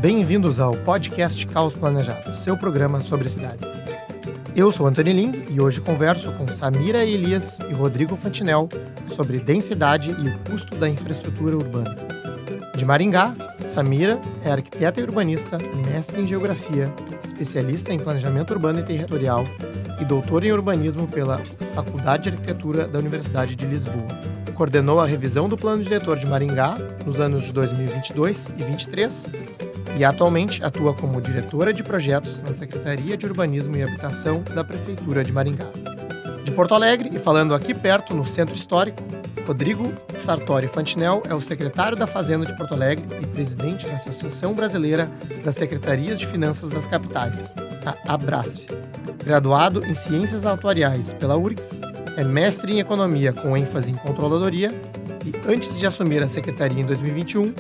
Bem-vindos ao podcast Caos Planejado, seu programa sobre cidades. Eu sou Antônio Lim e hoje converso com Samira Elias e Rodrigo Fantinel sobre densidade e o custo da infraestrutura urbana. De Maringá, Samira é arquiteta e urbanista, mestre em geografia, especialista em planejamento urbano e territorial e doutora em urbanismo pela Faculdade de Arquitetura da Universidade de Lisboa. Coordenou a revisão do Plano Diretor de Maringá nos anos de 2022 e 2023 e atualmente atua como diretora de projetos na Secretaria de Urbanismo e Habitação da Prefeitura de Maringá. De Porto Alegre e falando aqui perto, no Centro Histórico, Rodrigo Sartori Fantinel é o secretário da Fazenda de Porto Alegre e presidente da Associação Brasileira das Secretarias de Finanças das Capitais, a ABRASF. Graduado em Ciências Atuariais pela URGS, é mestre em Economia com ênfase em Controladoria e, antes de assumir a secretaria em 2021,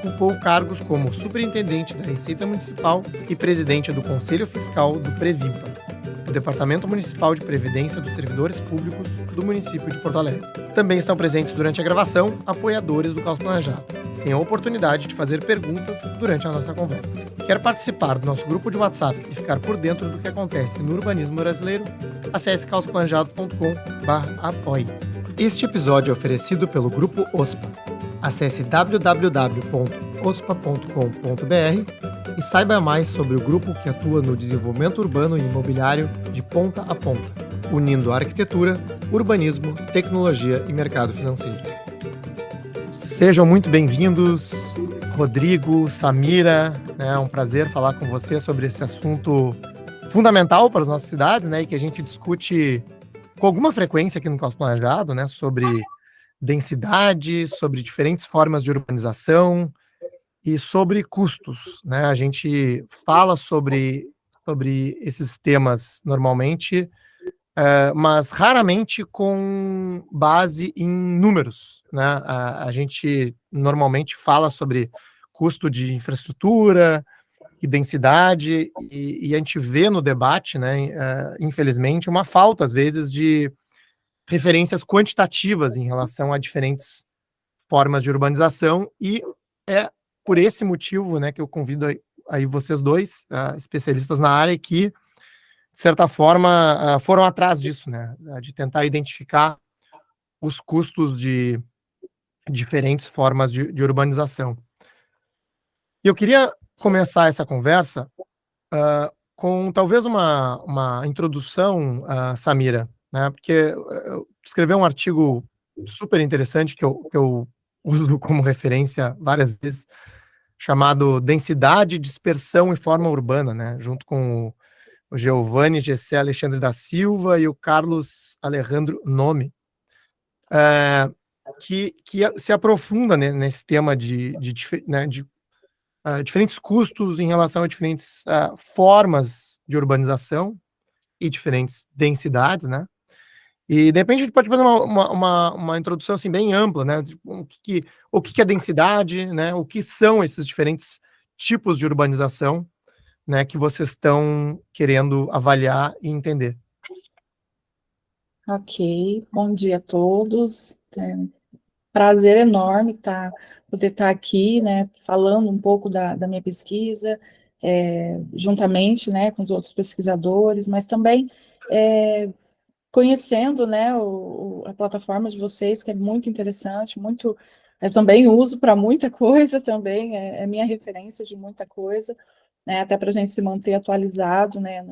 ocupou cargos como superintendente da Receita Municipal e presidente do Conselho Fiscal do Previmpa, o Departamento Municipal de Previdência dos Servidores Públicos do município de Porto Alegre. Também estão presentes durante a gravação apoiadores do Caos Planejado, que têm a oportunidade de fazer perguntas durante a nossa conversa. Quer participar do nosso grupo de WhatsApp e ficar por dentro do que acontece no urbanismo brasileiro? Acesse caosplanejado.com/apoie. Este episódio é oferecido pelo Grupo OSPA. Acesse www.ospa.com.br e saiba mais sobre o grupo que atua no desenvolvimento urbano e imobiliário de ponta a ponta, unindo arquitetura, urbanismo, tecnologia e mercado financeiro. Sejam muito bem-vindos, Rodrigo, Samira, é um prazer falar com você sobre esse assunto fundamental para as nossas cidades, né, e que a gente discute com alguma frequência aqui no Caos Planejado, né, sobre densidade, sobre diferentes formas de urbanização e sobre custos, né? A gente fala sobre esses temas normalmente, mas raramente com base em números, né? A gente normalmente fala sobre custo de infraestrutura e densidade e a gente vê no debate, né, infelizmente, uma falta, às vezes, de referências quantitativas em relação a diferentes formas de urbanização, e é por esse motivo, né, que eu convido aí vocês dois, especialistas na área, que, de certa forma, foram atrás disso, né, de tentar identificar os custos de diferentes formas de urbanização. E eu queria começar essa conversa com talvez uma introdução, Samira, né, porque eu escrevi um artigo super interessante que eu uso como referência várias vezes, chamado Densidade, Dispersão e Forma Urbana, né, junto com o Giovanni Gessé Alexandre da Silva e o Carlos Alejandro Nome, que se aprofunda, né, nesse tema de diferentes custos em relação a diferentes formas de urbanização e diferentes densidades, né? E de repente a gente pode fazer uma introdução assim bem ampla, né? O que é densidade, né? O que são esses diferentes tipos de urbanização, né? Que vocês estão querendo avaliar e entender. Ok, bom dia a todos. Prazer enorme poder estar aqui, né, falando um pouco da minha pesquisa, juntamente, né, com os outros pesquisadores, mas também conhecendo, né, a plataforma de vocês, que é muito interessante, muito, eu também uso para muita coisa também, é minha referência de muita coisa, né, até para a gente se manter atualizado, né,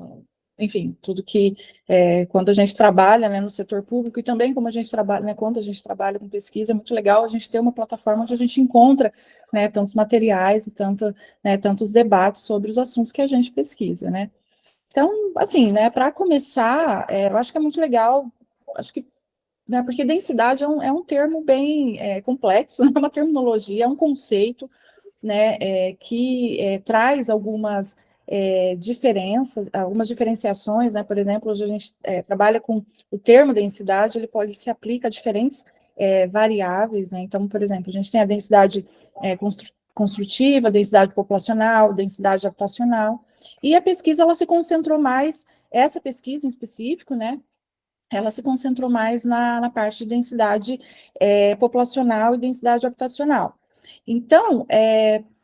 enfim, tudo que, quando a gente trabalha, né, no setor público, e também como a gente trabalha, né, quando a gente trabalha com pesquisa, é muito legal a gente ter uma plataforma onde a gente encontra, né, tantos materiais e tantos debates sobre os assuntos que a gente pesquisa, né. Então, assim, né, para começar, eu acho que é muito legal, acho que, né, porque densidade é um termo bem complexo, é uma terminologia, é um conceito, né, que traz algumas diferenças, algumas diferenciações, né, por exemplo, hoje a gente trabalha com o termo densidade, ele se aplica a diferentes variáveis, né, então, por exemplo, a gente tem a densidade construtiva, densidade populacional, densidade habitacional, e a pesquisa, ela se concentrou mais, essa pesquisa em específico, né, ela se concentrou mais na parte de densidade populacional e densidade habitacional. Então,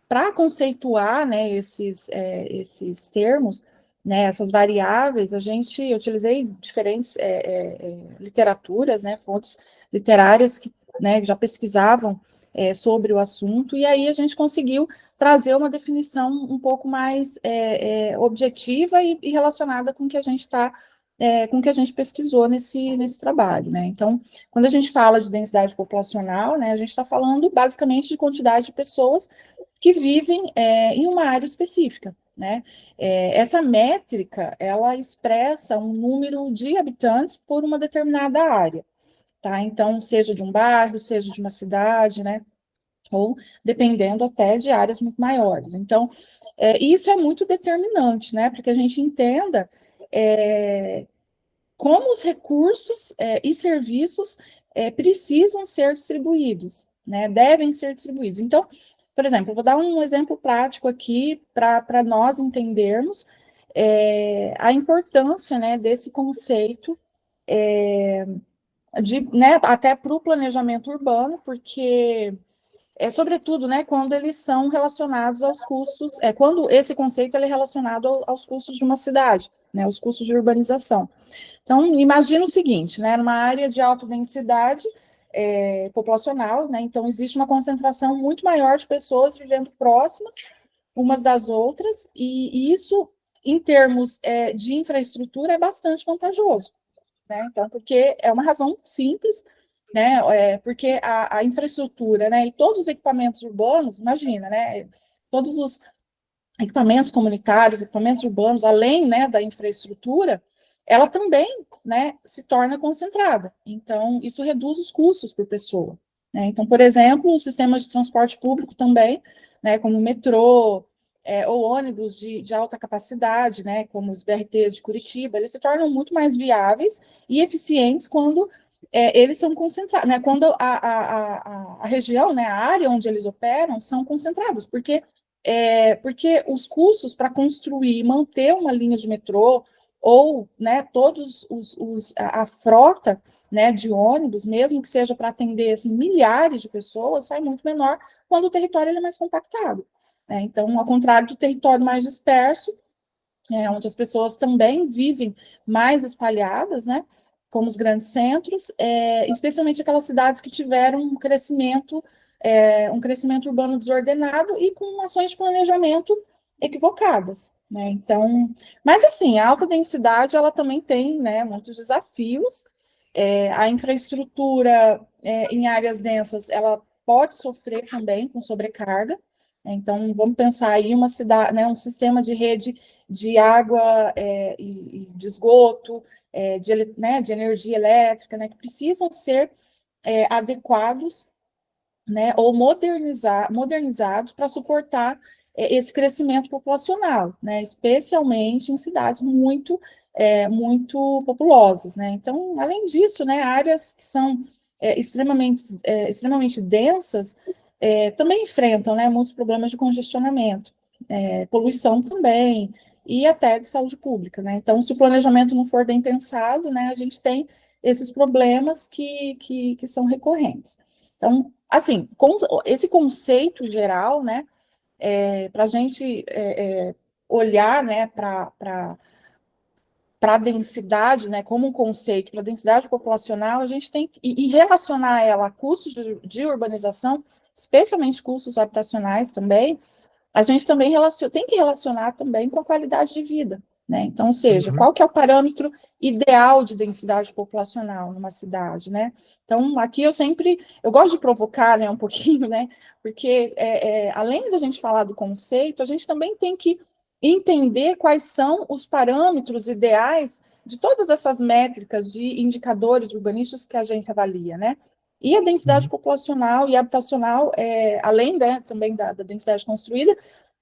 para conceituar, né, esses termos, né, essas variáveis, eu utilizei diferentes literaturas, né, fontes literárias que, né, já pesquisavam sobre o assunto, e aí a gente conseguiu trazer uma definição um pouco mais objetiva e relacionada com o que a gente está com o que a gente pesquisou nesse trabalho, né? Então, quando a gente fala de densidade populacional, né, a gente está falando basicamente de quantidade de pessoas que vivem em uma área específica, né? Essa métrica, ela expressa um número de habitantes por uma determinada área, tá? Então, seja de um bairro, seja de uma cidade, né? Ou dependendo até de áreas muito maiores. Então, isso é muito determinante, né? Para que a gente entenda como os recursos e serviços precisam ser distribuídos, né? Devem ser distribuídos. Então, por exemplo, eu vou dar um exemplo prático aqui para nós entendermos a importância, né, desse conceito né, até para o planejamento urbano, porque sobretudo, né, quando eles são relacionados aos custos, quando esse conceito ele é relacionado aos custos de uma cidade, né, os custos de urbanização. Então, imagina o seguinte, né, numa área de alta densidade populacional, né, então existe uma concentração muito maior de pessoas vivendo próximas umas das outras, e isso, em termos de infraestrutura, é bastante vantajoso, né, então, porque é uma razão simples, né, porque a infraestrutura, né, e todos os equipamentos urbanos, imagina, né, todos os equipamentos comunitários, equipamentos urbanos, além, né, da infraestrutura, ela também, né, se torna concentrada. Então, isso reduz os custos por pessoa, né? Então, por exemplo, os sistemas de transporte público também, né, como o metrô, ou ônibus de alta capacidade, né, como os BRTs de Curitiba, eles se tornam muito mais viáveis e eficientes quando eles são concentrados, né, quando a região, né, a área onde eles operam são concentrados, porque os custos para construir e manter uma linha de metrô ou, né, todos a frota, né, de ônibus, mesmo que seja para atender assim, milhares de pessoas, sai muito menor quando o território ele é mais compactado, né? Então, ao contrário do território mais disperso, onde as pessoas também vivem mais espalhadas, né, como os grandes centros, especialmente aquelas cidades que tiveram um crescimento urbano desordenado e com ações de planejamento equivocadas, né? Então, mas assim, a alta densidade ela também tem, né, muitos desafios. A infraestrutura em áreas densas ela pode sofrer também com sobrecarga. Então, vamos pensar aí uma cidade, né, um sistema de rede de água e de esgoto, de energia elétrica, né, que precisam ser adequados, né, ou modernizados para suportar esse crescimento populacional, né, especialmente em cidades muito populosas, né. Então, além disso, né, áreas que são extremamente densas também enfrentam, né, muitos problemas de congestionamento, poluição também, e até de saúde pública, né. Então, se o planejamento não for bem pensado, né, a gente tem esses problemas que são recorrentes. Então, assim, esse conceito geral, né, para a gente olhar, né, para a densidade, né, como um conceito, para a densidade populacional, a gente tem e relacionar ela a custos de urbanização, especialmente custos habitacionais também, a gente também tem que relacionar também com a qualidade de vida, né? Então, ou seja, Uhum. qual que é o parâmetro ideal de densidade populacional numa cidade, né? Então, aqui eu gosto de provocar, né, um pouquinho, né? Porque além da gente falar do conceito, a gente também tem que entender quais são os parâmetros ideais de todas essas métricas de indicadores urbanísticos que a gente avalia, né? E a densidade Uhum. populacional e habitacional, além, né, também da densidade construída,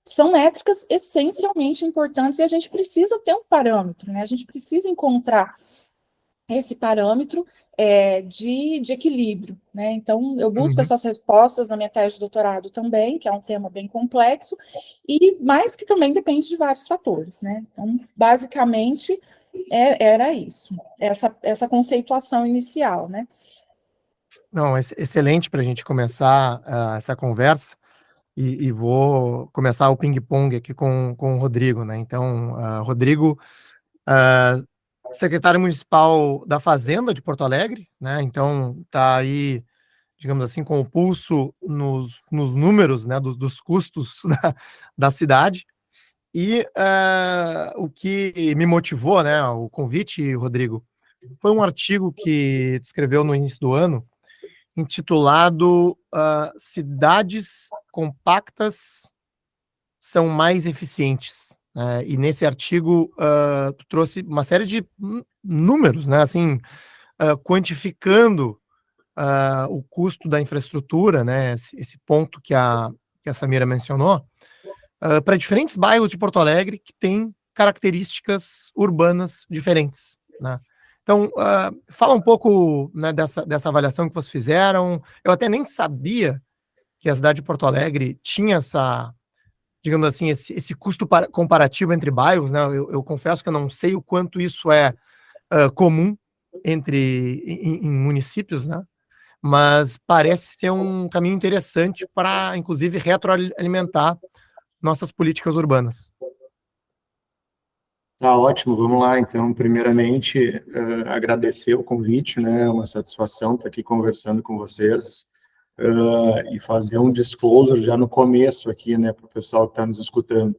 são métricas essencialmente importantes e a gente precisa ter um parâmetro, né? A gente precisa encontrar esse parâmetro de equilíbrio, né? Então, eu busco Uhum. essas respostas na minha tese de doutorado também, que é um tema bem complexo, mas que também depende de vários fatores, né? Então, basicamente, era isso, essa conceituação inicial, né? Não, excelente para a gente começar essa conversa. e vou começar o ping-pong aqui com o Rodrigo, né? Então, Rodrigo, ah, secretário municipal da Fazenda de Porto Alegre, né? Então, está aí, digamos assim, com o pulso nos números, né, dos custos da cidade. E o que me motivou, né, o convite, Rodrigo, foi um artigo que tu escreveu no início do ano, intitulado Cidades Compactas São Mais Eficientes. E nesse artigo tu trouxe uma série de números, né, assim, quantificando o custo da infraestrutura, né, esse ponto que a Samira mencionou, para diferentes bairros de Porto Alegre que têm características urbanas diferentes, né? Então, fala um pouco, né, dessa avaliação que vocês fizeram. Eu até nem sabia que a cidade de Porto Alegre tinha essa, digamos assim, esse custo comparativo entre bairros, né? Eu confesso que eu não sei o quanto isso é comum em municípios, né? Mas parece ser um caminho interessante para, inclusive, retroalimentar nossas políticas urbanas. Tá ótimo, vamos lá. Então, primeiramente, agradecer o convite, né? É uma satisfação estar aqui conversando com vocês e fazer um disclosure já no começo aqui, né, para o pessoal que está nos escutando.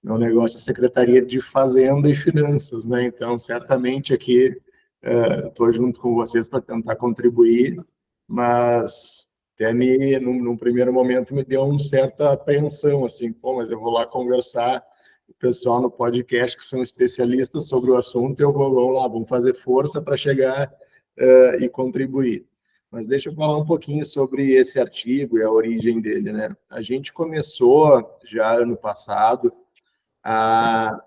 Meu negócio é Secretaria de Fazenda e Finanças, né? Então, certamente aqui estou junto com vocês para tentar contribuir, mas até num primeiro momento, me deu uma certa apreensão, assim, pô, mas eu vou lá conversar o pessoal no podcast que são especialistas sobre o assunto, e eu vou lá, vamos fazer força para chegar e contribuir. Mas deixa eu falar um pouquinho sobre esse artigo e a origem dele, né? A gente começou já ano passado a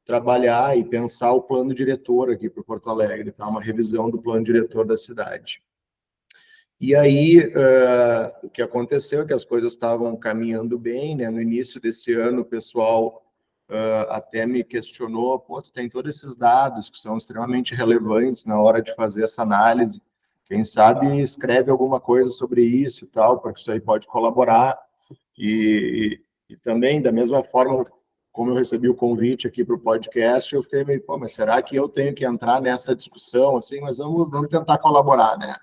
trabalhar e pensar o plano diretor aqui para Porto Alegre, tá? Uma revisão do plano diretor da cidade. E aí, o que aconteceu é que as coisas estavam caminhando bem, né? No início desse ano, o pessoal até me questionou, pô, tu tem todos esses dados que são extremamente relevantes na hora de fazer essa análise, quem sabe escreve alguma coisa sobre isso e tal, porque isso aí pode colaborar. E também, da mesma forma como eu recebi o convite aqui para o podcast, eu fiquei meio, pô, mas será que eu tenho que entrar nessa discussão, assim, mas vamos tentar colaborar, né?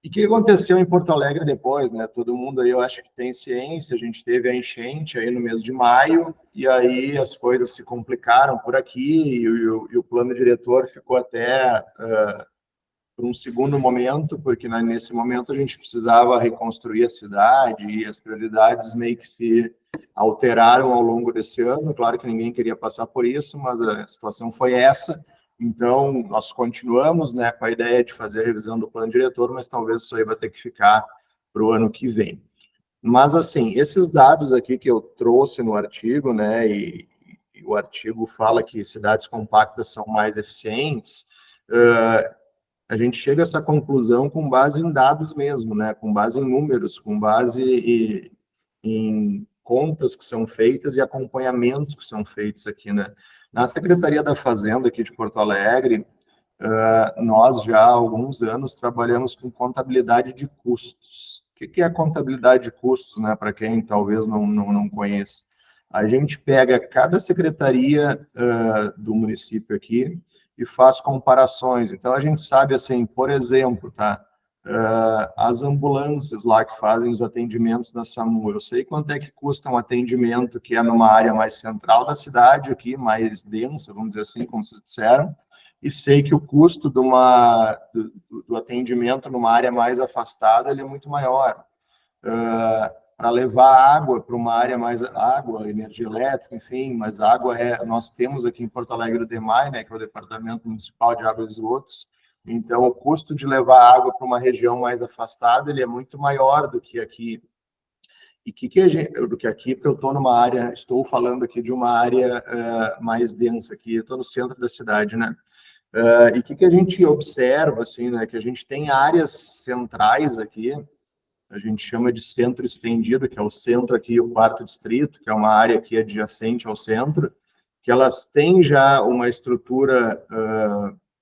E o que aconteceu em Porto Alegre depois, né? Todo mundo aí, eu acho que tem ciência, a gente teve a enchente aí no mês de maio, e aí as coisas se complicaram por aqui, e o plano diretor ficou até por um segundo momento, porque nesse momento a gente precisava reconstruir a cidade, e as prioridades meio que se alteraram ao longo desse ano. Claro que ninguém queria passar por isso, mas a situação foi essa. Então, nós continuamos, né, com a ideia de fazer a revisão do plano diretor, mas talvez isso aí vai ter que ficar para o ano que vem. Mas, assim, esses dados aqui que eu trouxe no artigo, né, e o artigo fala que cidades compactas são mais eficientes, a gente chega a essa conclusão com base em dados mesmo, né, com base em números, com base em contas que são feitas e acompanhamentos que são feitos aqui, né. Na Secretaria da Fazenda aqui de Porto Alegre, nós já há alguns anos trabalhamos com contabilidade de custos. O que é a contabilidade de custos, né, para quem talvez não conheça? A gente pega cada secretaria do município aqui e faz comparações. Então, a gente sabe, assim, por exemplo, tá? As ambulâncias lá que fazem os atendimentos da SAMU, eu sei quanto é que custa um atendimento que é numa área mais central da cidade, aqui, mais densa, vamos dizer assim, como vocês disseram, e sei que o custo do atendimento numa área mais afastada ele é muito maior. Para levar água para uma área mais água, energia elétrica, enfim, mas água nós temos aqui em Porto Alegre o DEMAI, né, que é o Departamento Municipal de Águas e Esgotos. Então, o custo de levar água para uma região mais afastada ele é muito maior do que aqui. E do que aqui, porque eu estou numa área, estou falando aqui de uma área mais densa aqui, eu estou no centro da cidade, né? E o que a gente observa, assim, né, que a gente tem áreas centrais aqui, a gente chama de centro estendido, que é o centro aqui, o quarto distrito, que é uma área aqui adjacente ao centro, que elas têm já uma estrutura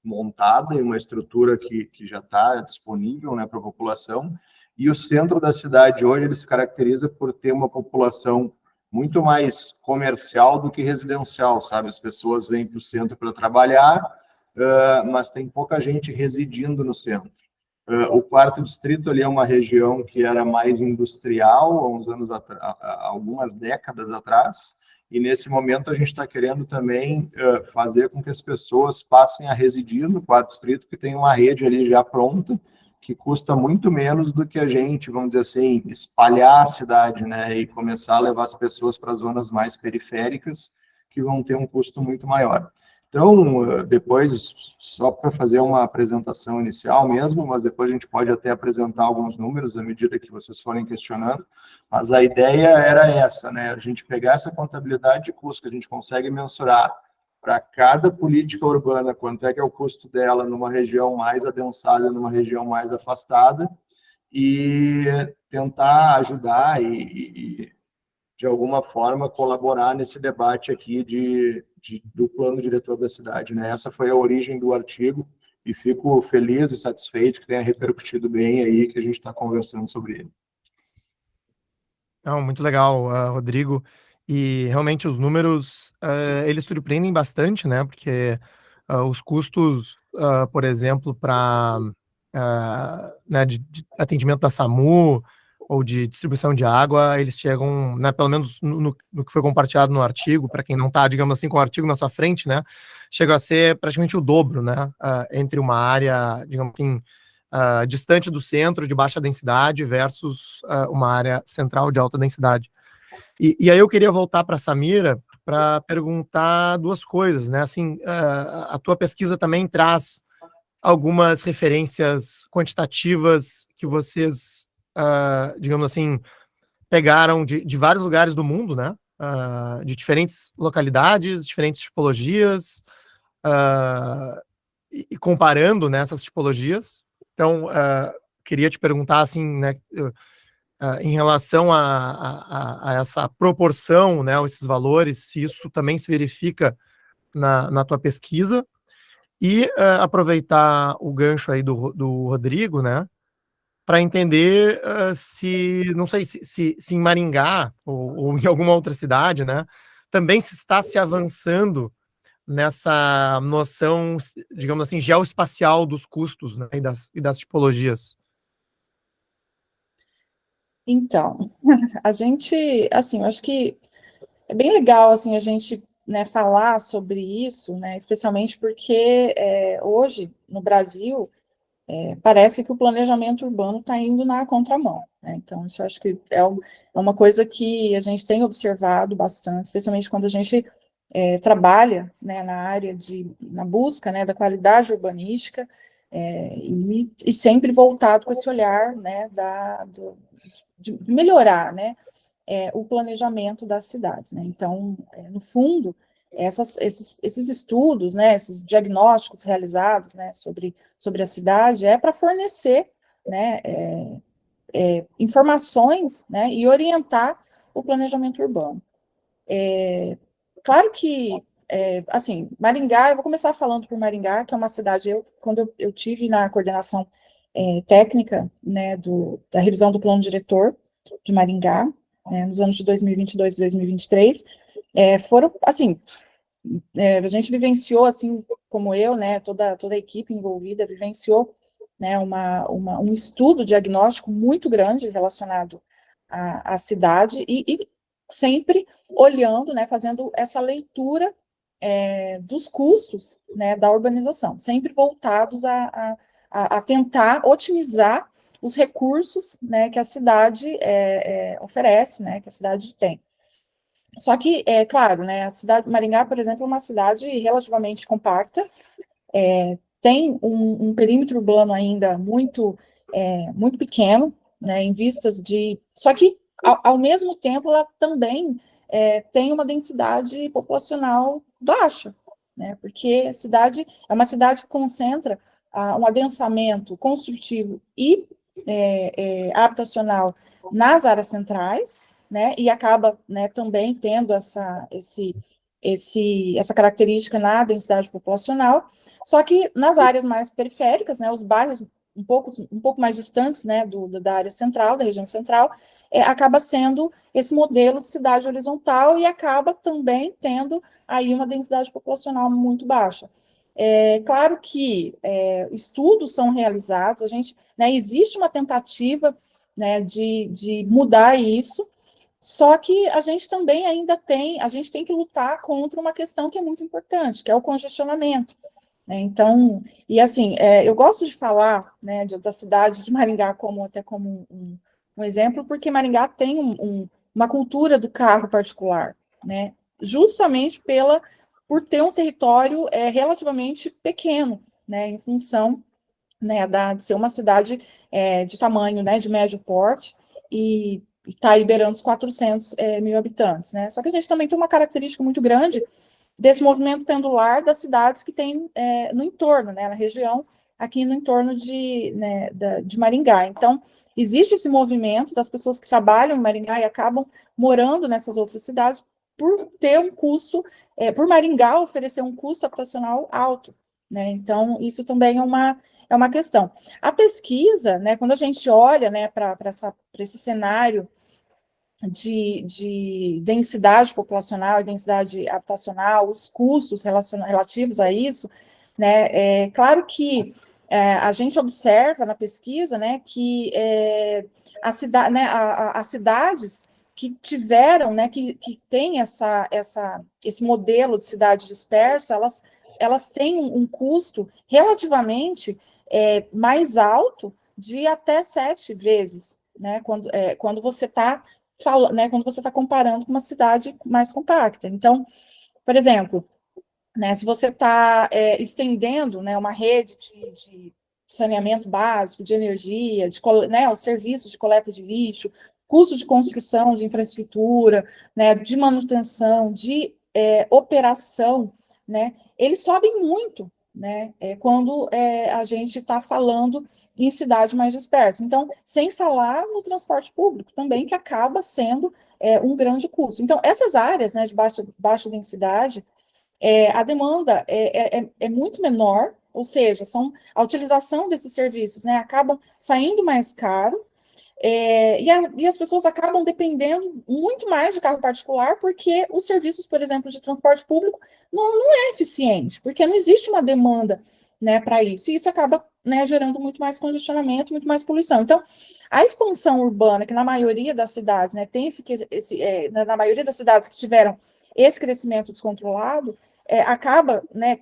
montada e uma estrutura que já está disponível, né, para a população, E o centro da cidade hoje ele se caracteriza por ter uma população muito mais comercial do que residencial, sabe? As pessoas vêm para o centro para trabalhar, mas tem pouca gente residindo no centro. O quarto distrito ali é uma região que era mais industrial há uns anos algumas décadas atrás, e nesse momento a gente está querendo também fazer com que as pessoas passem a residir no quarto distrito, que tem uma rede ali já pronta, que custa muito menos do que a gente, vamos dizer assim, espalhar a cidade, né, e começar a levar as pessoas para zonas mais periféricas, que vão ter um custo muito maior. Então, depois, só para fazer uma apresentação inicial mesmo, mas depois a gente pode até apresentar alguns números à medida que vocês forem questionando, mas a ideia era essa, né? A gente pegar essa contabilidade de custo que a gente consegue mensurar para cada política urbana, quanto é que é o custo dela numa região mais adensada, numa região mais afastada, e tentar ajudar e de alguma forma, colaborar nesse debate aqui do plano diretor da cidade, né? Essa foi a origem do artigo e fico feliz e satisfeito que tenha repercutido bem aí, que a gente está conversando sobre ele. Não, muito legal, Rodrigo. E realmente os números, eles surpreendem bastante, né? Porque os custos, por exemplo, para né, de atendimento da SAMU ou de distribuição de água, eles chegam, né, pelo menos no que foi compartilhado no artigo, para quem não está, digamos assim, com o artigo na sua frente, né? Chega a ser praticamente o dobro, né? Entre uma área, digamos assim, distante do centro, de baixa densidade, versus uma área central de alta densidade. E aí eu queria voltar para a Samira para perguntar duas coisas, né? Assim, a tua pesquisa também traz algumas referências quantitativas que vocês, digamos assim, pegaram de vários lugares do mundo, né? De diferentes localidades, diferentes tipologias, e comparando, né, essas tipologias. Então, queria te perguntar, assim, né, em relação a essa proporção, né, esses valores, se isso também se verifica na tua pesquisa, e aproveitar o gancho aí do Rodrigo, né, para entender se, não sei, se em Maringá ou em alguma outra cidade, né, também se está se avançando nessa noção, digamos assim, geoespacial dos custos, né, e das tipologias. Então, a gente, assim, eu acho que é bem legal, assim, a gente, né, falar sobre isso, né, especialmente porque hoje, no Brasil, parece que o planejamento urbano está indo na contramão, né? Então, isso eu acho que é uma coisa que a gente tem observado bastante, especialmente quando a gente trabalha, né, na busca, né, da qualidade urbanística, e sempre voltado com esse olhar, né, de melhorar, né, o planejamento das cidades, né? Então, no fundo, esses estudos, né, esses diagnósticos realizados, né, sobre a cidade para fornecer, né, informações, né, e orientar o planejamento urbano. Claro que, assim, Maringá, eu vou começar falando por Maringá, que é uma cidade, quando eu tive na coordenação técnica, né, da revisão do plano diretor de Maringá, nos anos de 2022 e 2023, foram, assim, a gente vivenciou, assim como eu, né, toda a equipe envolvida vivenciou, né, um estudo diagnóstico muito grande relacionado à cidade e sempre olhando, né, fazendo essa leitura dos custos, né, da urbanização, sempre voltados a tentar otimizar os recursos, né, que a cidade oferece, né, que a cidade tem. Só que, claro, né, a cidade de Maringá, por exemplo, é uma cidade relativamente compacta, tem um perímetro urbano ainda muito pequeno, né, em vistas de... Só que, ao mesmo tempo, ela também tem uma densidade populacional baixa, né, porque a cidade é uma cidade que concentra um adensamento construtivo e habitacional nas áreas centrais, né, e acaba, né, também tendo essa característica na densidade populacional, só que nas áreas mais periféricas, né, os bairros um pouco mais distantes, né, da área central, da região central, acaba sendo esse modelo de cidade horizontal e acaba também tendo aí uma densidade populacional muito baixa. Claro que estudos são realizados, né, existe uma tentativa, né, de mudar isso, só que a gente também a gente tem que lutar contra uma questão que é muito importante, que é o congestionamento, né? Então, e assim, eu gosto de falar, né, da cidade de Maringá até como um exemplo, porque Maringá tem uma cultura do carro particular, né? Justamente por ter um território relativamente pequeno, né, em função, né, de ser uma cidade de tamanho, né, de médio porte, e está liberando os 400 mil habitantes, né? Só que a gente também tem uma característica muito grande desse movimento pendular das cidades que tem no entorno, né, na região, aqui no entorno de Maringá. Então, existe esse movimento das pessoas que trabalham em Maringá e acabam morando nessas outras cidades por ter um custo, por Maringá oferecer um custo habitacional alto, né? Então, isso também é uma questão. A pesquisa, né, quando a gente olha, né, para esse cenário de densidade populacional e densidade habitacional, os custos relativos a isso, né, claro que a gente observa na pesquisa, né, que né, as cidades que tiveram, né, que têm esse modelo de cidade dispersa, elas têm um custo relativamente mais alto de até 7 vezes, né, quando você está né, quando você está comparando com uma cidade mais compacta. Então, por exemplo, né, se você está estendendo, né, uma rede de saneamento básico, de energia, né, os serviços de coleta de lixo, custos de construção de infraestrutura, né, de manutenção, de operação, né, eles sobem muito, né, quando a gente está falando em cidade mais dispersa. Então, sem falar no transporte público também, que acaba sendo um grande custo. Então, essas áreas, né, de baixa densidade, a demanda é muito menor, ou seja, a utilização desses serviços, né, acabam saindo mais caro, e as pessoas acabam dependendo muito mais de carro particular, porque os serviços, por exemplo, de transporte público não é eficiente, porque não existe uma demanda, né, para isso, e isso acaba, né, gerando muito mais congestionamento, muito mais poluição. Então, a expansão urbana, que na maioria das cidades, né, na maioria das cidades que tiveram esse crescimento descontrolado, acaba, né,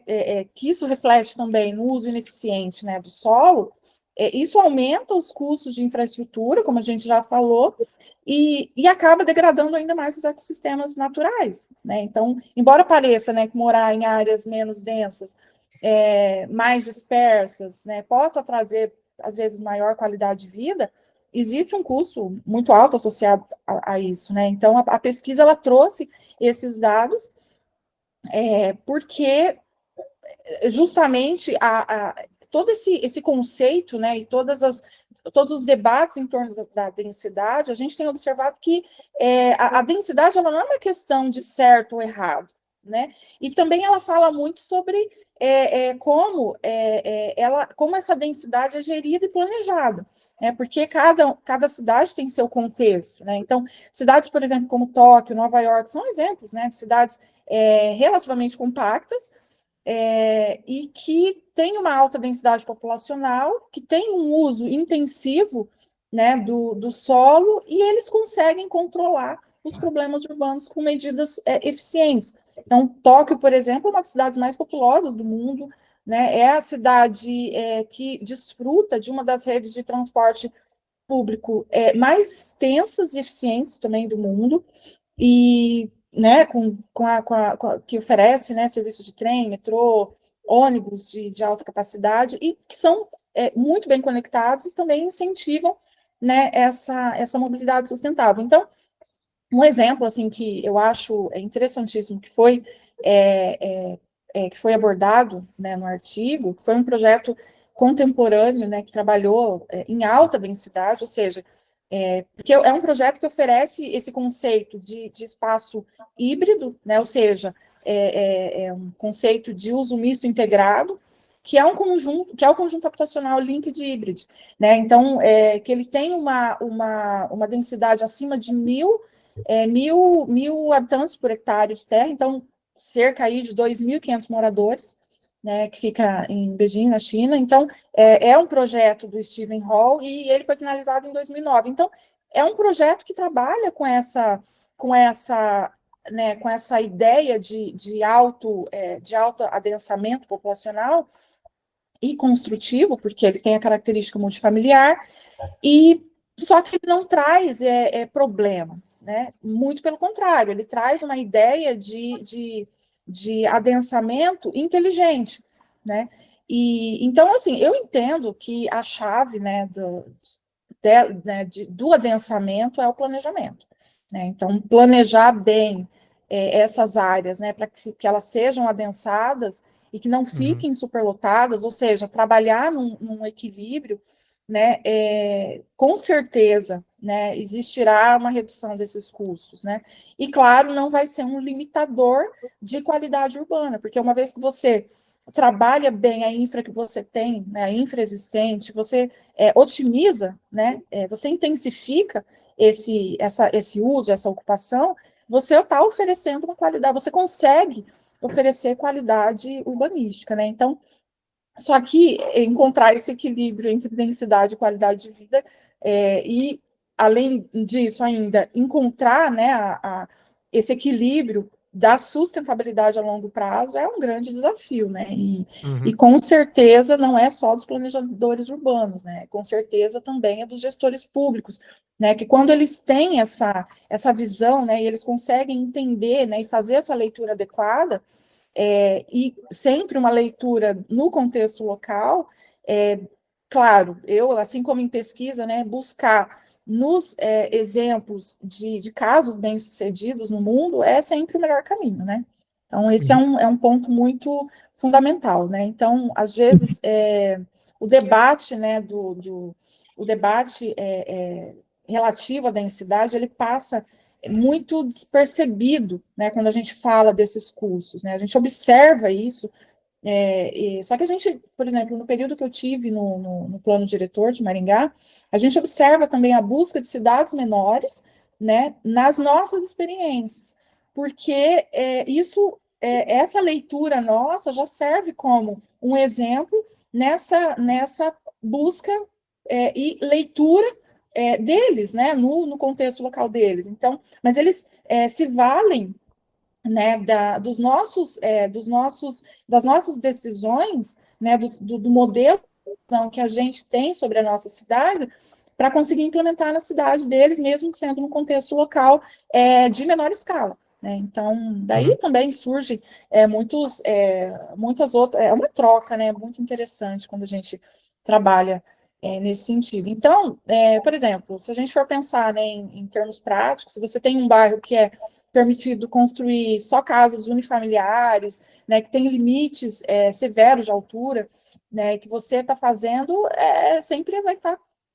que isso reflete também no uso ineficiente, né, do solo. Isso aumenta os custos de infraestrutura, como a gente já falou, e acaba degradando ainda mais os ecossistemas naturais, né? Então, embora pareça, né, que morar em áreas menos densas, mais dispersas, né, possa trazer, às vezes, maior qualidade de vida, existe um custo muito alto associado a isso, né? Então, a pesquisa, ela trouxe esses dados, porque justamente todo esse conceito, né, e todos os debates em torno da densidade, a gente tem observado que a densidade, ela não é uma questão de certo ou errado, né? E também ela fala muito sobre como essa densidade é gerida e planejada, né? Porque cada cidade tem seu contexto, né? Então, cidades, por exemplo, como Tóquio, Nova York, são exemplos, né, de cidades relativamente compactas, e que tem uma alta densidade populacional, que tem um uso intensivo, né, do solo, e eles conseguem controlar os problemas urbanos com medidas eficientes. Então, Tóquio, por exemplo, é uma das cidades mais populosas do mundo, né, é a cidade que desfruta de uma das redes de transporte público mais extensas e eficientes também do mundo, e né, que oferece, né, serviços de trem, metrô, ônibus de alta capacidade, e que são muito bem conectados e também incentivam, né, essa mobilidade sustentável. Então, um exemplo assim que eu acho interessantíssimo, que foi abordado, né, no artigo, que foi um projeto contemporâneo, né, que trabalhou em alta densidade, ou seja, porque é um projeto que oferece esse conceito de espaço híbrido, né, ou seja, é um conceito de uso misto integrado, que é um conjunto, que é o conjunto habitacional linked hybrid, né? Então, que ele tem uma densidade acima de 1.000 habitantes por hectare de terra, então cerca aí de 2.500 moradores, né, que fica em Beijing, na China. Então, é um projeto do Stephen Hall e ele foi finalizado em 2009. Então, é um projeto que trabalha com essa né, com essa ideia de alto adensamento populacional e construtivo, porque ele tem a característica multifamiliar, e só que ele não traz problemas, né? Muito pelo contrário, ele traz uma ideia de adensamento inteligente, né? E então, assim, eu entendo que a chave, né, do adensamento é o planejamento, né? Então, planejar bem essas áreas, né, para que elas sejam adensadas e que não fiquem superlotadas, ou seja, trabalhar num equilíbrio, né, com certeza, né, existirá uma redução desses custos, né, e claro, não vai ser um limitador de qualidade urbana, porque uma vez que você trabalha bem a infra que você tem, né, a infra existente, você otimiza, né, você intensifica esse uso, essa ocupação, você está oferecendo uma qualidade, você consegue oferecer qualidade urbanística, né? Então, só que encontrar esse equilíbrio entre densidade e qualidade de vida, e, além disso, ainda encontrar, né, esse equilíbrio da sustentabilidade a longo prazo é um grande desafio, né? E com certeza não é só dos planejadores urbanos, né? Com certeza também é dos gestores públicos, né? Que quando eles têm essa visão, né, e eles conseguem entender, né, e fazer essa leitura adequada, e sempre uma leitura no contexto local, claro, eu, assim como em pesquisa, né, buscar nos exemplos de casos bem-sucedidos no mundo é sempre o melhor caminho, né? Então, esse é um ponto muito fundamental, né? Então, às vezes, o debate, né, o debate relativo à densidade, ele passa muito despercebido, né, quando a gente fala desses custos, né? A gente observa isso, só que a gente, por exemplo, no período que eu tive no plano diretor de Maringá, a gente observa também a busca de cidades menores, né, nas nossas experiências, porque essa leitura nossa já serve como um exemplo nessa busca e leitura deles, né, no contexto local deles. Então, mas eles se valem, né, das nossas decisões, né, do modelo que a gente tem sobre a nossa cidade, para conseguir implementar na cidade deles, mesmo sendo no contexto local de menor escala. Né? Então, daí também surge muitas outras, é uma troca, né, muito interessante quando a gente trabalha nesse sentido. Então, por exemplo, se a gente for pensar, né, em termos práticos, se você tem um bairro que é permitido construir só casas unifamiliares, né, que tem limites severos de altura, né, que você está fazendo sempre vai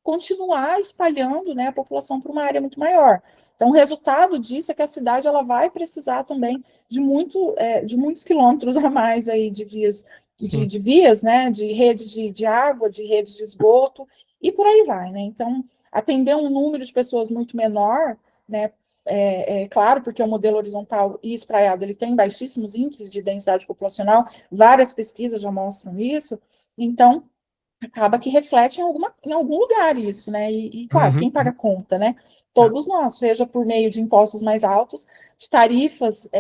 continuar espalhando, né, a população para uma área muito maior. Então, o resultado disso é que a cidade ela vai precisar também de muitos quilômetros a mais aí de vias, de vias, né, de redes de água, de redes de esgoto, e por aí vai, né? Então, atender um número de pessoas muito menor, né, claro, porque o modelo horizontal e espraiado ele tem baixíssimos índices de densidade populacional, várias pesquisas já mostram isso, então acaba que reflete em algum lugar isso, né? E claro, quem paga a conta, né? Todos nós, seja por meio de impostos mais altos, de tarifas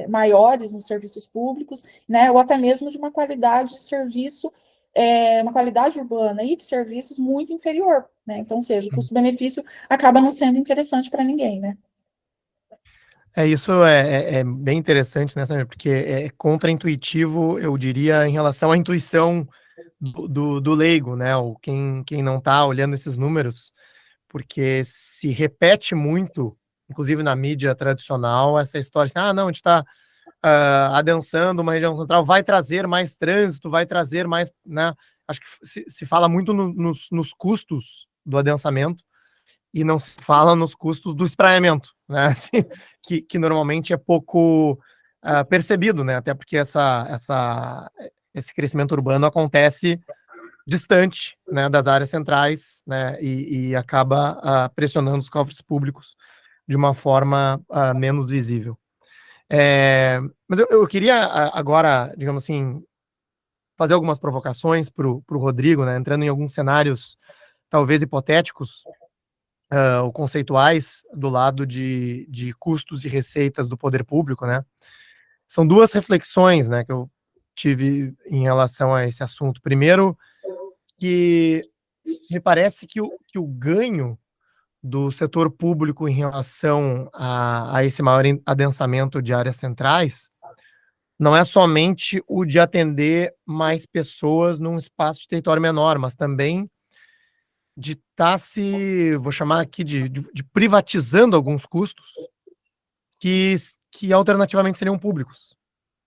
maiores nos serviços públicos, né? Ou até mesmo de uma qualidade de serviço, uma qualidade urbana e de serviços muito inferior, né? Então, ou seja, o custo-benefício acaba não sendo interessante para ninguém, né? Isso é bem interessante, né, Samir? Porque é contraintuitivo, eu diria, em relação à intuição do leigo, né? Ou quem não está olhando esses números, porque se repete muito, inclusive na mídia tradicional, essa história assim, não, a gente está adensando uma região central, vai trazer mais trânsito, vai trazer mais, né? Acho que se fala muito nos custos do adensamento, e não se fala nos custos do espraiamento, né? Assim, que normalmente é pouco percebido, né? Até porque esse crescimento urbano acontece distante, né, das áreas centrais, né, e acaba pressionando os cofres públicos de uma forma menos visível. Mas eu queria agora, digamos assim, fazer algumas provocações para o Rodrigo, né, entrando em alguns cenários talvez hipotéticos ou conceituais do lado de custos e receitas do poder público, né? São duas reflexões, né, que eu tive em relação a esse assunto. Primeiro, que me parece que o ganho do setor público em relação a esse maior adensamento de áreas centrais não é somente o de atender mais pessoas num espaço de território menor, mas também de estar vou chamar aqui de privatizando alguns custos que alternativamente seriam públicos,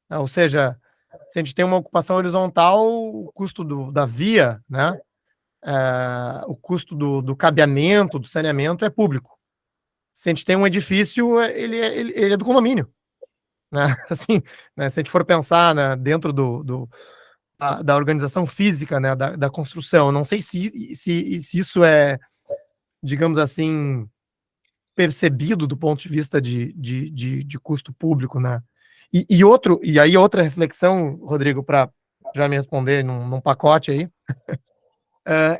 né? Ou seja, se a gente tem uma ocupação horizontal, o custo da via, né, o custo do cabeamento, do saneamento é público. Se a gente tem um edifício, ele é do condomínio, né? Assim, né, se a gente for pensar, né, dentro da organização física, né, da construção, não sei se isso é, digamos assim, percebido do ponto de vista de custo público, né? E aí outra reflexão, Rodrigo, para já me responder num pacote aí,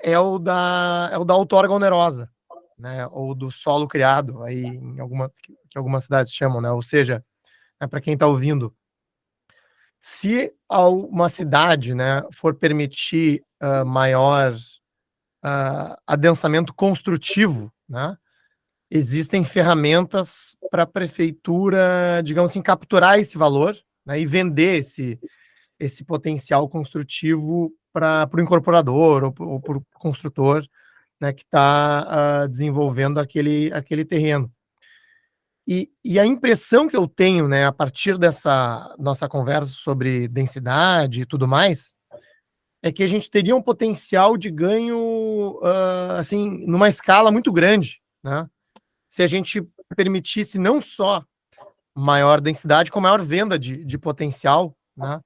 é o da outorga onerosa, né? Ou do solo criado, aí em que algumas cidades chamam, né? Ou seja, para quem está ouvindo, se uma cidade, né, for permitir maior adensamento construtivo, né, existem ferramentas para a prefeitura, digamos assim, capturar esse valor, né, e vender esse potencial construtivo para o incorporador ou para o construtor, né, que está desenvolvendo aquele terreno. E a impressão que eu tenho, né, a partir dessa nossa conversa sobre densidade e tudo mais, é que a gente teria um potencial de ganho, assim, numa escala muito grande, né? Se a gente permitisse não só maior densidade, como maior venda de potencial, né?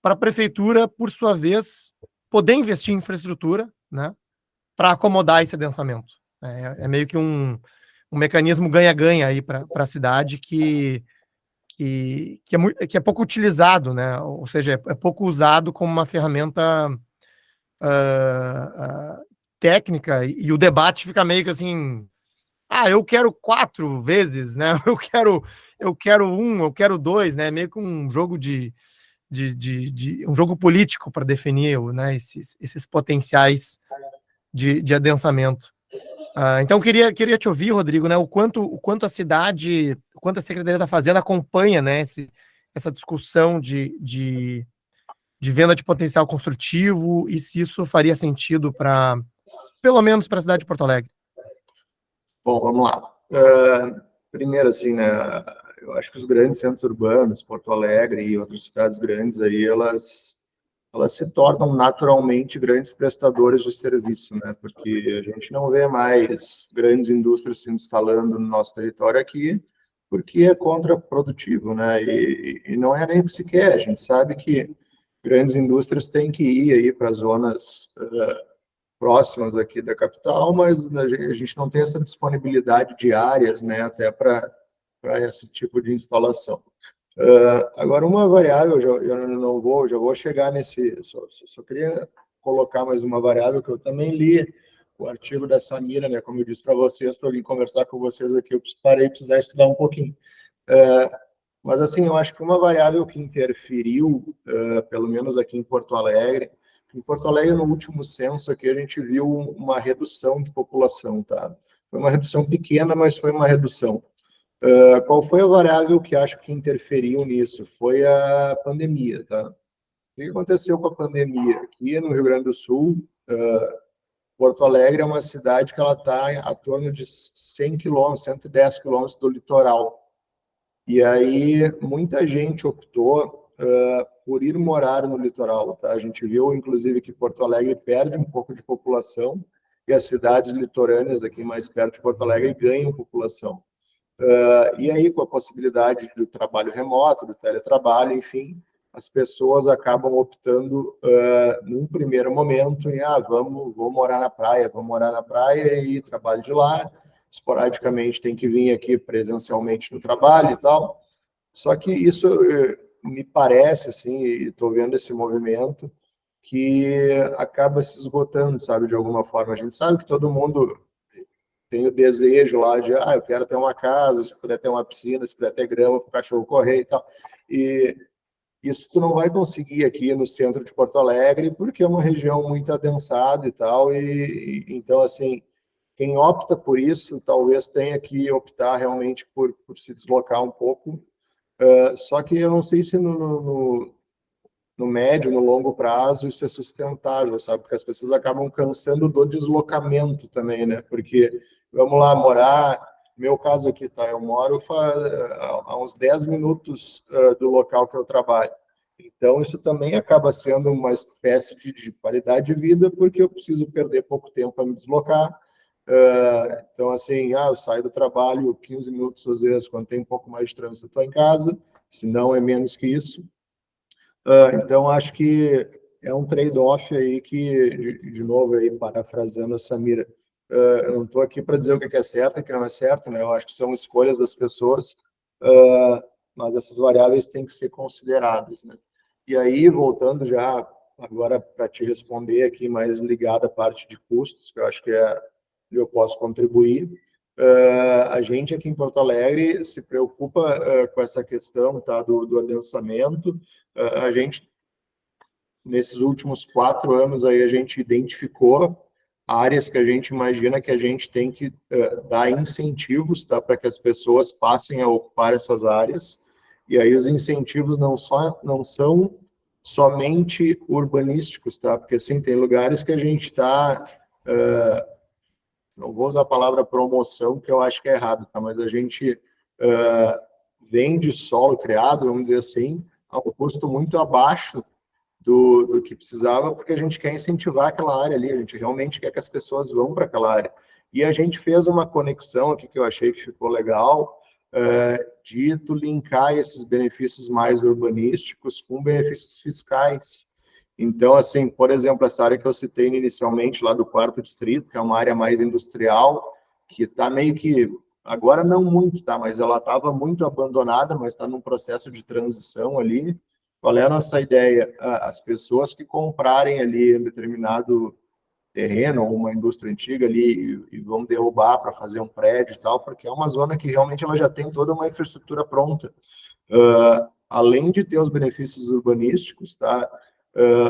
Para a prefeitura, por sua vez, poder investir em infraestrutura, né? Para acomodar esse adensamento. É meio que um mecanismo ganha-ganha aí para a cidade que é pouco utilizado, né? Ou seja, é pouco usado como uma ferramenta técnica, e o debate fica meio que assim, eu quero 4 vezes, né? Eu quero 1, eu quero 2, né? Meio que um jogo um jogo político para definir, né, esses potenciais de adensamento. Então queria te ouvir, Rodrigo, né, o quanto a cidade, o quanto a Secretaria da Fazenda acompanha, né, essa discussão de venda de potencial construtivo, e se isso faria sentido pelo menos para a cidade de Porto Alegre. Bom, vamos lá. Primeiro, assim, né, eu acho que os grandes centros urbanos, Porto Alegre e outras cidades grandes aí, elas se tornam naturalmente grandes prestadores de serviço, né? Porque a gente não vê mais grandes indústrias se instalando no nosso território aqui, porque é contraprodutivo, né? E não é nem o que se quer. A gente sabe que grandes indústrias têm que ir aí para zonas próximas aqui da capital, mas a gente não tem essa disponibilidade de áreas, né? Até para esse tipo de instalação. Agora, uma variável, eu não vou, já vou chegar nesse, só queria colocar mais uma variável que eu também li o artigo da Samira, né, como eu disse para vocês, para vir conversar com vocês aqui, eu parei precisar estudar um pouquinho. Mas, assim, eu acho que uma variável que interferiu, pelo menos aqui em Porto Alegre, no último censo aqui, a gente viu uma redução de população, tá? Foi uma redução pequena, mas foi uma redução. Qual foi a variável que acho que interferiu nisso? Foi a pandemia, tá? O que aconteceu com a pandemia? Aqui no Rio Grande do Sul, Porto Alegre é uma cidade que ela está a torno de 100 quilômetros, 110 quilômetros do litoral. E aí muita gente optou por ir morar no litoral, tá? A gente viu, inclusive, que Porto Alegre perde um pouco de população e as cidades litorâneas aqui mais perto de Porto Alegre ganham população. E aí, com a possibilidade do trabalho remoto, do teletrabalho, enfim, as pessoas acabam optando, num primeiro momento, em, vou morar na praia e trabalho de lá, esporadicamente tem que vir aqui presencialmente no trabalho e tal. Só que isso me parece, assim, e estou vendo esse movimento, que acaba se esgotando, sabe, de alguma forma. A gente sabe que todo mundo tem o desejo lá de, eu quero ter uma casa, se puder ter uma piscina, se puder ter grama para o cachorro correr e tal. E isso tu não vai conseguir aqui no centro de Porto Alegre, porque é uma região muito adensada e tal, então, assim, quem opta por isso, talvez tenha que optar realmente por se deslocar um pouco, só que eu não sei se no médio, no longo prazo, isso é sustentável, sabe? Porque as pessoas acabam cansando do deslocamento também, né? Porque, vamos lá, morar... Meu caso aqui, tá? Eu moro a uns 10 minutos do local que eu trabalho. Então, isso também acaba sendo uma espécie de qualidade de vida, porque eu preciso perder pouco tempo para me deslocar. Então, assim, eu saio do trabalho 15 minutos, às vezes, quando tem um pouco mais de trânsito, estou em casa, se não é menos que isso. Então, acho que é um trade-off aí que, de novo, aí, parafraseando a Samira, eu não estou aqui para dizer o que é certo e o que não é certo, né? Eu acho que são escolhas das pessoas, mas essas variáveis têm que ser consideradas, né? E aí, voltando já agora para te responder aqui, mais ligada à parte de custos, que eu acho que eu posso contribuir. A gente aqui em Porto Alegre se preocupa com essa questão, tá, do adensamento. A gente, nesses últimos 4 anos, aí, a gente identificou áreas que a gente imagina que a gente tem que dar incentivos, tá, para que as pessoas passem a ocupar essas áreas. E aí os incentivos não são somente urbanísticos, tá? Porque, assim, tem lugares que a gente está... não vou usar a palavra promoção, que eu acho que é errado, tá? Mas a gente vende solo criado, vamos dizer assim, a um custo muito abaixo do que precisava, porque a gente quer incentivar aquela área ali, a gente realmente quer que as pessoas vão para aquela área. E a gente fez uma conexão aqui que eu achei que ficou legal, de tu linkar esses benefícios mais urbanísticos com benefícios fiscais. Então, assim, por exemplo, essa área que eu citei inicialmente, lá do 4º Distrito, que é uma área mais industrial, que está meio que, agora não muito, tá? Mas ela estava muito abandonada, mas está num processo de transição ali. Qual é a nossa ideia? As pessoas que comprarem ali um determinado terreno ou uma indústria antiga ali e vão derrubar para fazer um prédio e tal, porque é uma zona que realmente ela já tem toda uma infraestrutura pronta. Além de ter os benefícios urbanísticos, tá?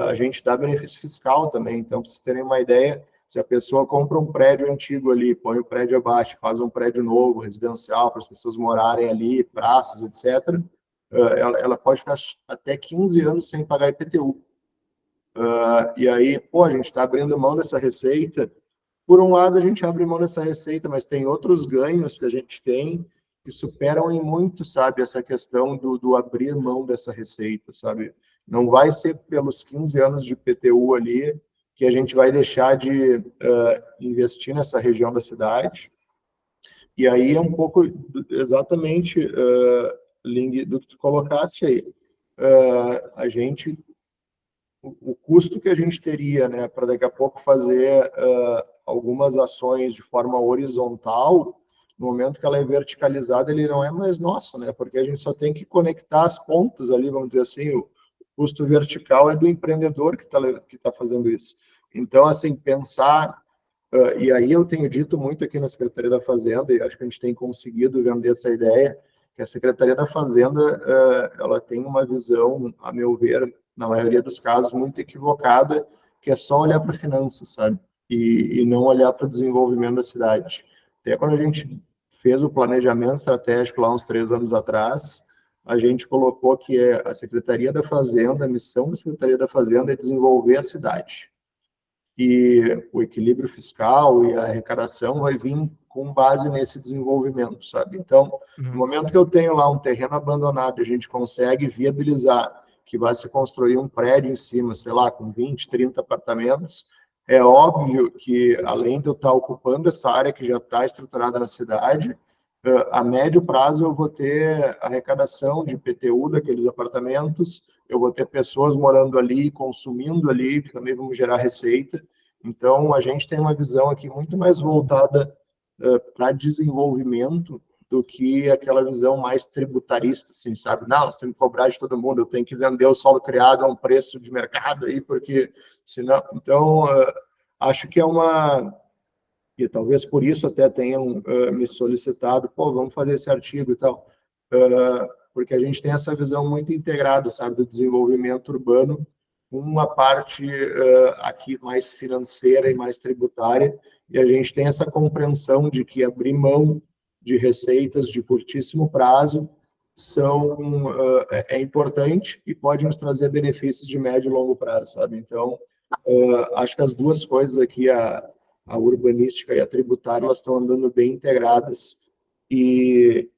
A gente dá benefício fiscal também. Então, para vocês terem uma ideia, se a pessoa compra um prédio antigo ali, põe o prédio abaixo, faz um prédio novo, residencial, para as pessoas morarem ali, praças, etc., ela pode ficar até 15 anos sem pagar IPTU. E aí, a gente está abrindo mão dessa receita. Por um lado, a gente abre mão dessa receita, mas tem outros ganhos que a gente tem que superam em muito, sabe, essa questão do abrir mão dessa receita, sabe? Não vai ser pelos 15 anos de IPTU ali que a gente vai deixar de investir nessa região da cidade. E aí é um pouco exatamente link do que tu colocasse aí. O custo que a gente teria, né, para daqui a pouco fazer algumas ações de forma horizontal, no momento que ela é verticalizada, ele não é mais nosso, né, porque a gente só tem que conectar as pontas ali, vamos dizer assim, o custo vertical é do empreendedor que tá fazendo isso. Então, assim, pensar, e aí eu tenho dito muito aqui na Secretaria da Fazenda, e acho que a gente tem conseguido vender essa ideia, que a Secretaria da Fazenda, ela tem uma visão, a meu ver, na maioria dos casos, muito equivocada, que é só olhar para finanças, sabe? E não olhar para o desenvolvimento da cidade. Até quando a gente fez o planejamento estratégico lá uns 3 anos atrás, a gente colocou que a Secretaria da Fazenda, a missão da Secretaria da Fazenda é desenvolver a cidade. E o equilíbrio fiscal e a arrecadação vai vir com base nesse desenvolvimento, sabe? Então, no momento que eu tenho lá um terreno abandonado e a gente consegue viabilizar que vai se construir um prédio em cima, sei lá, com 20, 30 apartamentos, é óbvio que, além de eu estar ocupando essa área que já está estruturada na cidade, a médio prazo eu vou ter arrecadação de IPTU daqueles apartamentos, eu vou ter pessoas morando ali, consumindo ali, que também vão gerar receita. Então, a gente tem uma visão aqui muito mais voltada para desenvolvimento do que aquela visão mais tributarista, assim, sabe? Não, nós temos que cobrar de todo mundo, eu tenho que vender o solo criado a um preço de mercado aí, porque senão... Então, acho que é uma... E talvez por isso até tenham me solicitado, pô, vamos fazer esse artigo e tal, porque a gente tem essa visão muito integrada, sabe, do desenvolvimento urbano, uma parte aqui mais financeira e mais tributária, e a gente tem essa compreensão de que abrir mão de receitas de curtíssimo prazo é importante e pode nos trazer benefícios de médio e longo prazo, sabe? Então, acho que as duas coisas aqui, a urbanística e a tributária, elas estão andando bem integradas e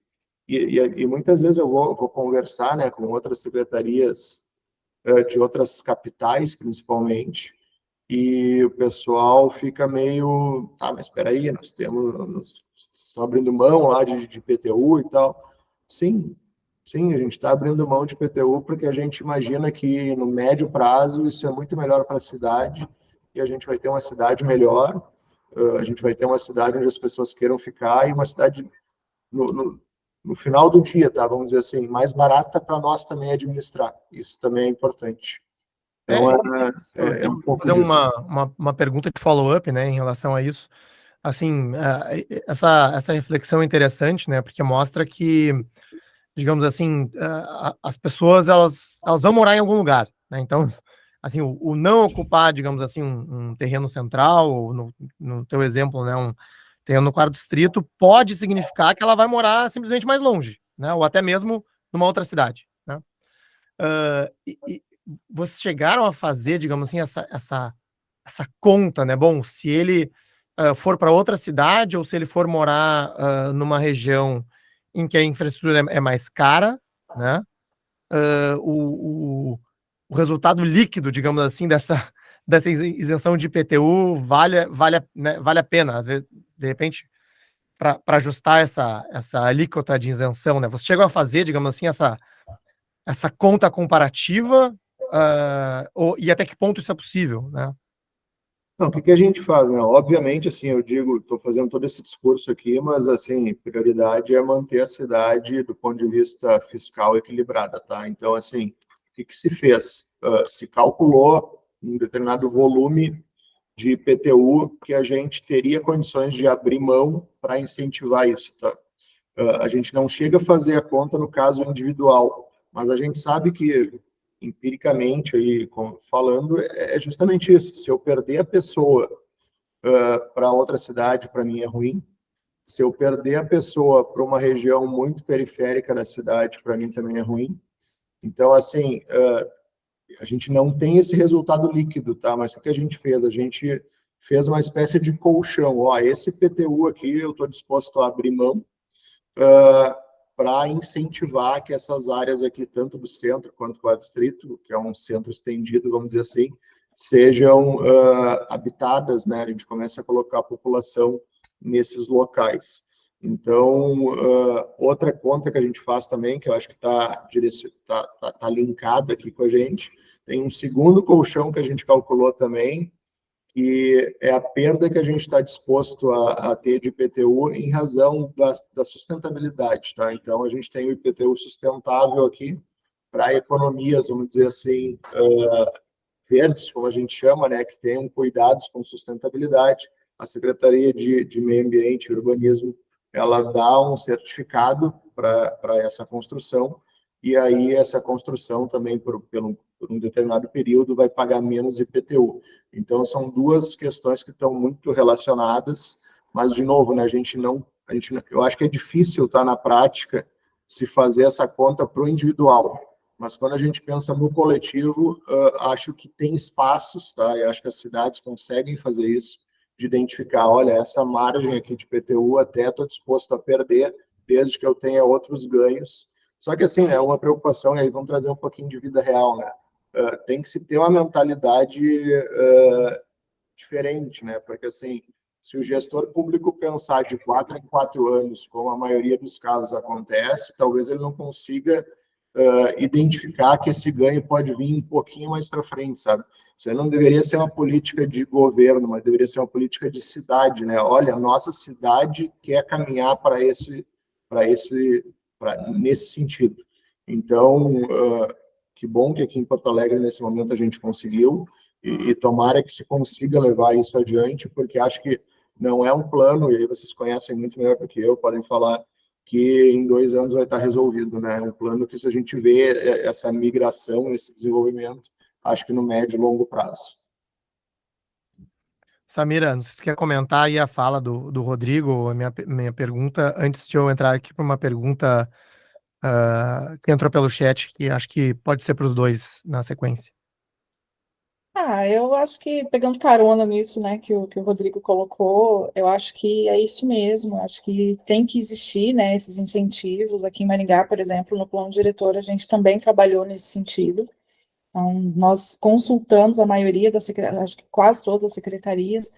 muitas vezes eu vou conversar, né, com outras secretarias de outras capitais, principalmente, e o pessoal fica meio, tá, mas espera aí, nós estão abrindo mão lá de PTU e tal. Sim, sim, a gente está abrindo mão de PTU porque a gente imagina que no médio prazo isso é muito melhor para a cidade e a gente vai ter uma cidade melhor, a gente vai ter uma cidade onde as pessoas queiram ficar e uma cidade no final do dia, tá? Vamos dizer assim, mais barata para nós também administrar. Isso também é importante. Então, é um pouco fazer disso. uma pergunta de follow-up, né, em relação a isso. Assim, essa reflexão é interessante, né, porque mostra que, digamos assim, as pessoas, elas vão morar em algum lugar, né, então, assim, o não ocupar, digamos assim, um terreno central, ou no teu exemplo, né, um terreno no quarto distrito, pode significar que ela vai morar simplesmente mais longe, né, ou até mesmo numa outra cidade, né. E vocês chegaram a fazer, digamos assim, essa conta, né? Bom, se ele for para outra cidade ou se ele for morar numa região em que a infraestrutura é mais cara, né? O resultado líquido, digamos assim, dessa isenção de IPTU vale a pena, às vezes, de repente, para ajustar essa alíquota de isenção, né? Você chegou a fazer, digamos assim, essa conta comparativa, e até que ponto isso é possível, né? Não, o que a gente faz, né? Obviamente, assim, eu digo, estou fazendo todo esse discurso aqui, mas, assim, prioridade é manter a cidade, do ponto de vista fiscal, equilibrada, tá? Então, assim, o que se fez? Se calculou um determinado volume de IPTU que a gente teria condições de abrir mão para incentivar isso, tá? A gente não chega a fazer a conta no caso individual, mas a gente sabe que, empiricamente, aí, falando, é justamente isso. Se eu perder a pessoa para outra cidade, para mim é ruim. Se eu perder a pessoa para uma região muito periférica da cidade, para mim também é ruim. Então, assim, a gente não tem esse resultado líquido, tá? Mas o que a gente fez? A gente fez uma espécie de colchão. Ó, esse PTU aqui eu estou disposto a abrir mão para incentivar que essas áreas aqui, tanto do centro quanto do distrito, que é um centro estendido, vamos dizer assim, sejam habitadas, né? A gente começa a colocar a população nesses locais. Então, outra conta que a gente faz também, que eu acho que está linkada aqui com a gente, tem um segundo colchão que a gente calculou também, que é a perda que a gente está disposto a ter de IPTU em razão da sustentabilidade, tá? Então, a gente tem o IPTU sustentável aqui para economias, vamos dizer assim, verdes, como a gente chama, né, que tenham cuidados com sustentabilidade. A Secretaria de Meio Ambiente e Urbanismo, ela dá um certificado para essa construção, e aí essa construção também, por um determinado período, vai pagar menos IPTU. Então, são duas questões que estão muito relacionadas, mas, de novo, né, eu acho que é difícil, tá, na prática, se fazer essa conta para o individual. Mas quando a gente pensa no coletivo, acho que tem espaços, tá? Eu acho que as cidades conseguem fazer isso, de identificar, olha, essa margem aqui de PTU até estou disposto a perder, desde que eu tenha outros ganhos. Só que, assim, é uma preocupação, e aí vamos trazer um pouquinho de vida real, né? Tem que se ter uma mentalidade diferente, né? Porque, assim, se o gestor público pensar de 4 em 4 anos, como a maioria dos casos acontece, talvez ele não consiga identificar que esse ganho pode vir um pouquinho mais para frente, sabe? Isso aí não deveria ser uma política de governo, mas deveria ser uma política de cidade, né? Olha, a nossa cidade quer caminhar nesse sentido. Então, que bom que aqui em Porto Alegre, nesse momento, a gente conseguiu, e tomara que se consiga levar isso adiante, porque acho que não é um plano, e aí vocês conhecem muito melhor do que eu, podem falar que em 2 anos vai estar resolvido, né? É um plano que, se a gente vê essa migração, esse desenvolvimento, acho que no médio e longo prazo. Samira, se tu quer comentar aí a fala do Rodrigo, a minha pergunta, antes de eu entrar aqui para uma pergunta que entrou pelo chat, que acho que pode ser para os dois na sequência. Eu acho que, pegando carona nisso, né, que o Rodrigo colocou, eu acho que é isso mesmo, acho que tem que existir, né, esses incentivos. Aqui em Maringá, por exemplo, no plano diretor, a gente também trabalhou nesse sentido. Então, nós consultamos a maioria das secretarias, acho que quase todas as secretarias,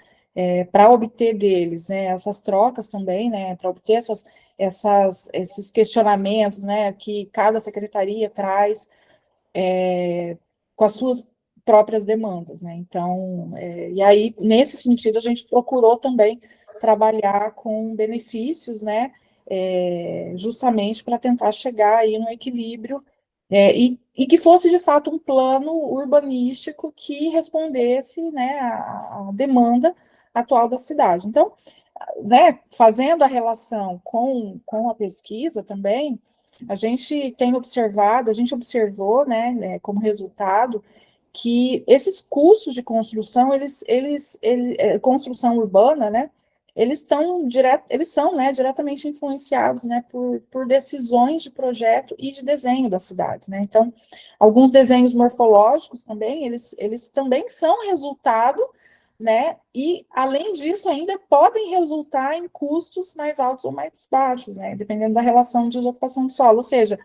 para obter deles, né, essas trocas também, né, para obter esses questionamentos, né, que cada secretaria traz, com as suas próprias demandas, né? Então, e aí, nesse sentido, a gente procurou também trabalhar com benefícios, né? Justamente para tentar chegar aí no equilíbrio, e que fosse de fato um plano urbanístico que respondesse, né, a demanda atual da cidade. Então, né, fazendo a relação com a pesquisa também, a gente tem observado, a gente observou, né, como resultado, que esses custos de construção, construção urbana, né, eles são, né, diretamente influenciados, né, por decisões de projeto e de desenho das cidades, né. Então, alguns desenhos morfológicos também, eles também são resultado, né, e além disso ainda podem resultar em custos mais altos ou mais baixos, né, dependendo da relação de ocupação de solo. Ou seja,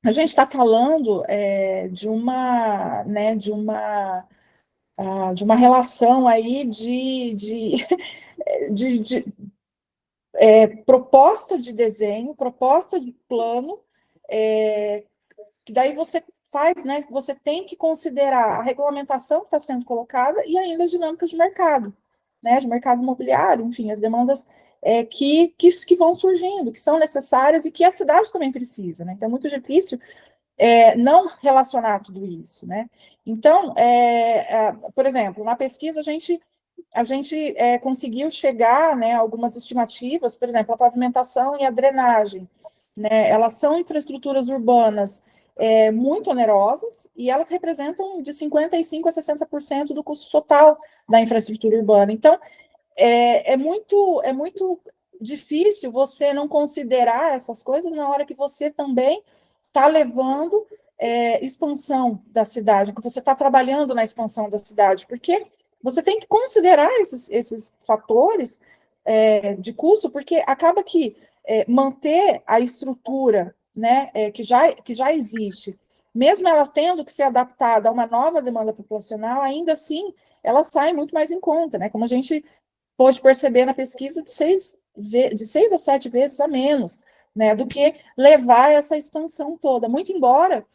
a gente está falando né, de uma relação aí de proposta de desenho, proposta de plano, que daí você faz, né, você tem que considerar a regulamentação que está sendo colocada e ainda as dinâmicas de mercado, né, de mercado imobiliário, enfim, as demandas que vão surgindo, que são necessárias e que a cidade também precisa, né, então é muito difícil não relacionar tudo isso, né. Então, por exemplo, na pesquisa a gente conseguiu chegar, né, a algumas estimativas, por exemplo, a pavimentação e a drenagem, né, elas são infraestruturas urbanas muito onerosas e elas representam de 55% a 60% do custo total da infraestrutura urbana. Então, é muito difícil você não considerar essas coisas na hora que você também está levando expansão da cidade, que você está trabalhando na expansão da cidade, porque você tem que considerar esses fatores de custo, porque acaba que manter a estrutura, né, que já existe, mesmo ela tendo que ser adaptada a uma nova demanda populacional, ainda assim ela sai muito mais em conta, né? Como a gente pôde perceber na pesquisa, de 6 a 7 vezes a menos, né, do que levar essa expansão toda. Muito embora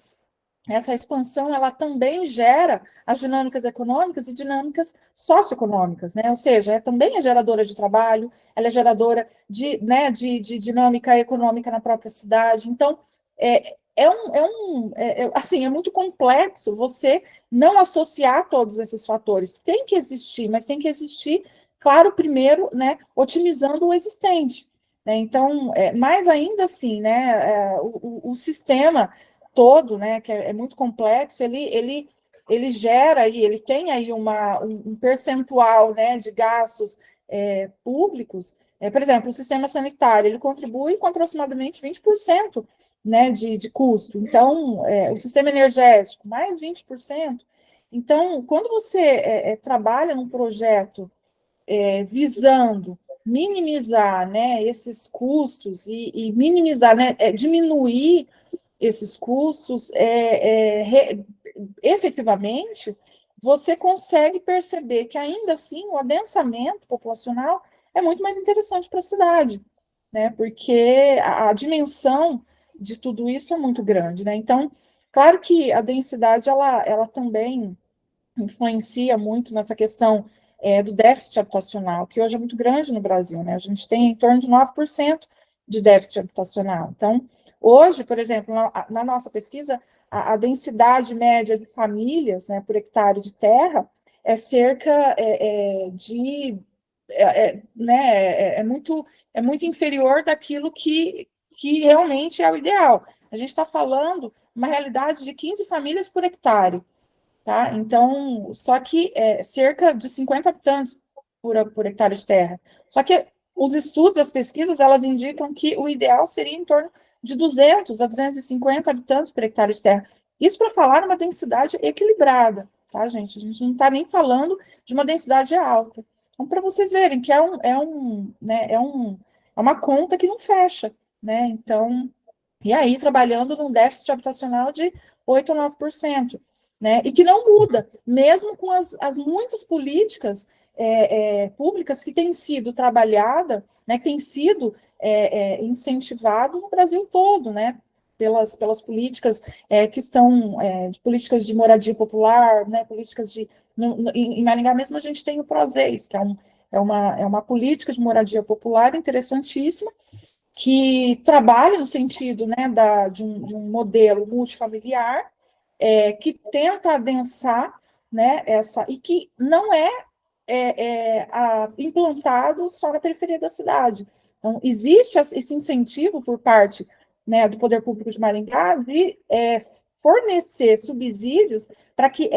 essa expansão ela também gera as dinâmicas econômicas e dinâmicas socioeconômicas, né? Ou seja, também é geradora de trabalho, ela é geradora de dinâmica econômica na própria cidade. Então, assim, é muito complexo você não associar todos esses fatores. Tem que existir, mas tem que existir, claro, primeiro, né, otimizando o existente, né? Então, mas ainda assim, né, o sistema todo, né, que é muito complexo, ele gera e ele tem aí um percentual, né, de gastos públicos. Por exemplo, o sistema sanitário, ele contribui com aproximadamente 20%, né, de custo. Então, o sistema energético, mais 20%. Então, quando você trabalha num projeto visando minimizar, né, esses custos e minimizar, né, diminuir esses custos, efetivamente, você consegue perceber que, ainda assim, o adensamento populacional é muito mais interessante para a cidade, né? Porque a dimensão de tudo isso é muito grande, né? Então, claro que a densidade, ela também influencia muito nessa questão do déficit habitacional, que hoje é muito grande no Brasil, né? A gente tem em torno de 9% de déficit habitacional. Então, hoje, por exemplo, na nossa pesquisa, a densidade média de famílias, né, por hectare de terra é cerca de é muito inferior daquilo que realmente é o ideal. A gente está falando uma realidade de 15 famílias por hectare, tá? Então, só que cerca de 50 habitantes por hectare de terra. Só que os estudos, as pesquisas, elas indicam que o ideal seria em torno de 200 a 250 habitantes por hectare de terra. Isso para falar uma densidade equilibrada, tá, gente? A gente não está nem falando de uma densidade alta. Então, para vocês verem que é uma conta que não fecha, né? Então, e aí trabalhando num déficit habitacional de 8 a 9%, né? E que não muda, mesmo com as muitas políticas públicas que têm sido trabalhada, né, que têm sido incentivado no Brasil todo, né? Pelas políticas que estão de políticas de moradia popular, né, políticas de em Maringá mesmo a gente tem o Prozeis, que é uma política de moradia popular interessantíssima, que trabalha no sentido, né, de um modelo multifamiliar, que tenta adensar, né, e que não implantado só na periferia da cidade. Então, existe esse incentivo por parte, né, do Poder Público de Maringá de fornecer subsídios para que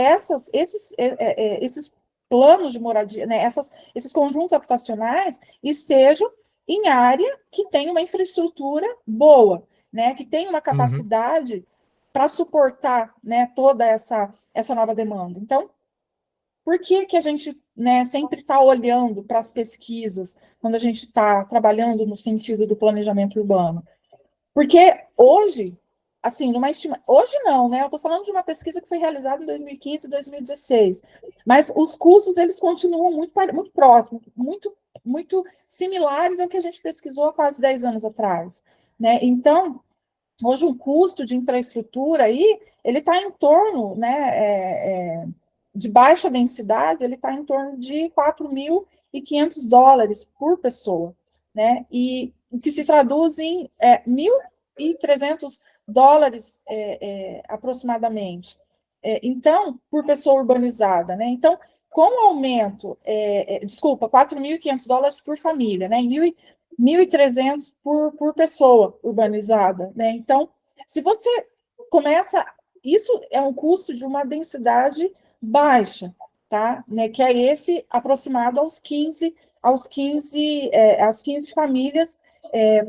esses planos de moradia, né, esses conjuntos habitacionais estejam em área que tem uma infraestrutura boa, né, que tem uma capacidade para suportar, né, toda essa nova demanda. Então, por que a gente, né, sempre está olhando para as pesquisas quando a gente está trabalhando no sentido do planejamento urbano? Porque hoje, assim, hoje não, né? Eu estou falando de uma pesquisa que foi realizada em 2015 e 2016, mas os custos eles continuam muito próximos, muito similares ao que a gente pesquisou há quase 10 anos atrás, né? Então, hoje um custo de infraestrutura aí, ele está em torno, né, de baixa densidade, ele está em torno de $4.500 por pessoa, né? E o que se traduz em $1.300 aproximadamente. Então, por pessoa urbanizada, né? Então, com o aumento, desculpa, $4.500 por família, né? 1.300 por pessoa urbanizada, né? Então, se você começa, isso é um custo de uma densidade baixa, tá? Né, que é esse aproximado às 15 famílias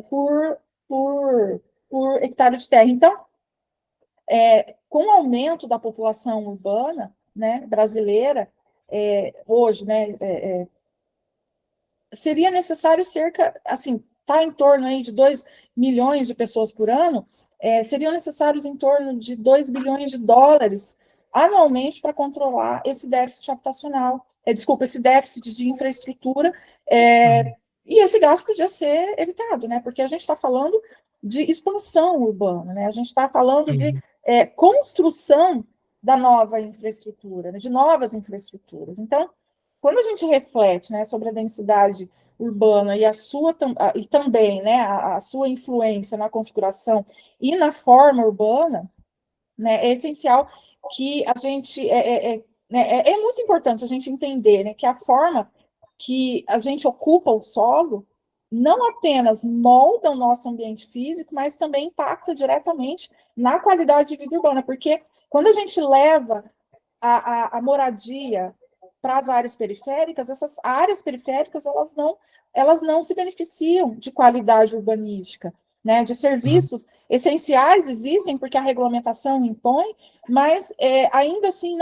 por hectare de terra. Então, com o aumento da população urbana, né, brasileira, hoje, né, seria necessário assim, tá em torno aí de 2 milhões de pessoas por ano, seriam necessários em torno de 2 bilhões de dólares anualmente para controlar esse déficit habitacional, esse déficit de infraestrutura, e esse gasto podia ser evitado, né? Porque a gente está falando de expansão urbana, né? A gente está falando de construção da nova infraestrutura, né? De novas infraestruturas. Então, quando a gente reflete, né, sobre a densidade urbana e também, né, a sua influência na configuração e na forma urbana, né, é essencial que a gente é muito importante a gente entender, né, que a forma que a gente ocupa o solo não apenas molda o nosso ambiente físico, mas também impacta diretamente na qualidade de vida urbana, porque quando a gente leva a moradia para as áreas periféricas, essas áreas periféricas elas não se beneficiam de qualidade urbanística, né, de serviços essenciais existem porque a regulamentação impõe, mas ainda assim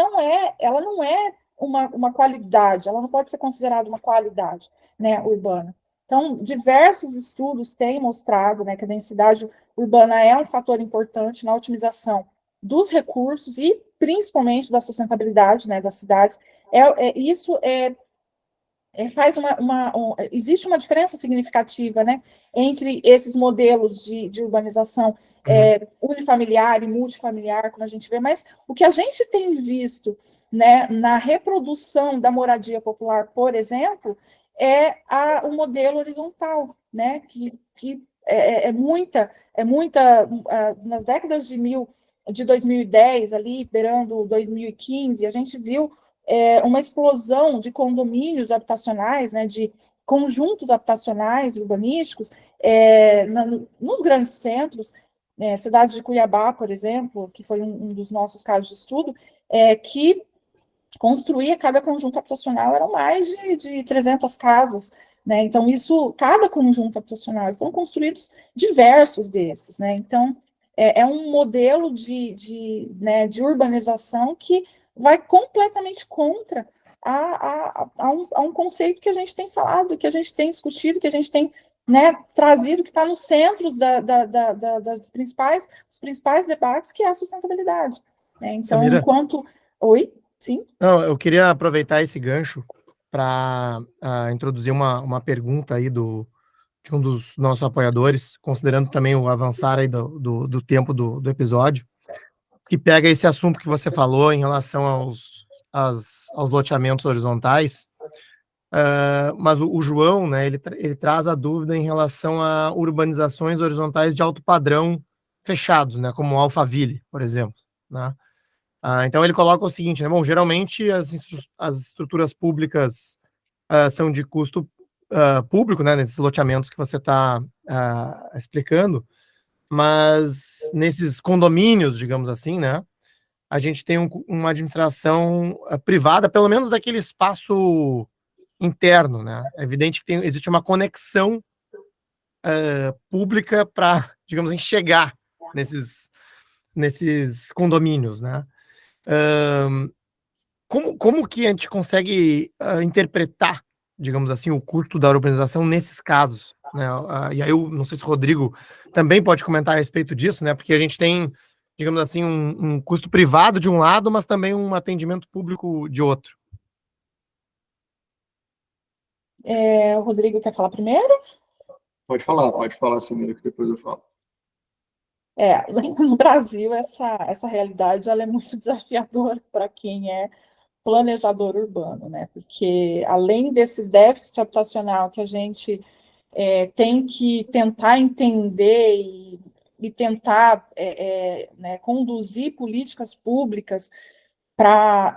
ela não é uma qualidade, ela não pode ser considerada uma qualidade, né, urbana. Então, diversos estudos têm mostrado, né, que a densidade urbana é um fator importante na otimização dos recursos e principalmente da sustentabilidade, né, das cidades. Isso existe uma diferença significativa, né, entre esses modelos de urbanização unifamiliar e multifamiliar, como a gente vê, mas o que a gente tem visto, né, na reprodução da moradia popular, por exemplo, é o modelo horizontal, né, que nas décadas de 2010, ali, beirando 2015, a gente viu uma explosão de condomínios habitacionais, né, de conjuntos habitacionais urbanísticos nos grandes centros, cidade de Cuiabá, por exemplo, que foi um dos nossos casos de estudo, que construía cada conjunto habitacional, eram mais de 300 casas, né? Então, cada conjunto habitacional, foram construídos diversos desses, né? Então, é um modelo de urbanização que vai completamente contra a um conceito que a gente tem falado, que a gente tem discutido, que a gente tem, né, trazido, que está nos centros dos principais debates, que é a sustentabilidade, né? Então, Samira? Oi? Sim? Não, eu queria aproveitar esse gancho para introduzir uma pergunta aí de um dos nossos apoiadores, considerando também o avançar aí do tempo do episódio, que pega esse assunto que você falou em relação aos loteamentos horizontais. Mas o João, né, ele traz a dúvida em relação a urbanizações horizontais de alto padrão fechados, né, como Alphaville, por exemplo, né? Então ele coloca o seguinte, né, bom, geralmente as estruturas públicas são de custo público, né, nesses loteamentos que você está explicando, mas nesses condomínios, digamos assim, né, a gente tem uma administração privada, pelo menos daquele espaço interno, né? É evidente que existe uma conexão pública para, digamos assim, chegar nesses condomínios, né? Como que a gente consegue interpretar, digamos assim, o custo da urbanização nesses casos, né? E aí eu não sei se o Rodrigo também pode comentar a respeito disso, né? Porque a gente tem, digamos assim, um custo privado de um lado, mas também um atendimento público de outro. O Rodrigo quer falar primeiro? Pode falar, Samira, que depois eu falo. No Brasil, essa realidade ela é muito desafiadora para quem é planejador urbano, né? Porque além desse déficit habitacional que a gente tem que tentar entender e tentar né, conduzir políticas públicas para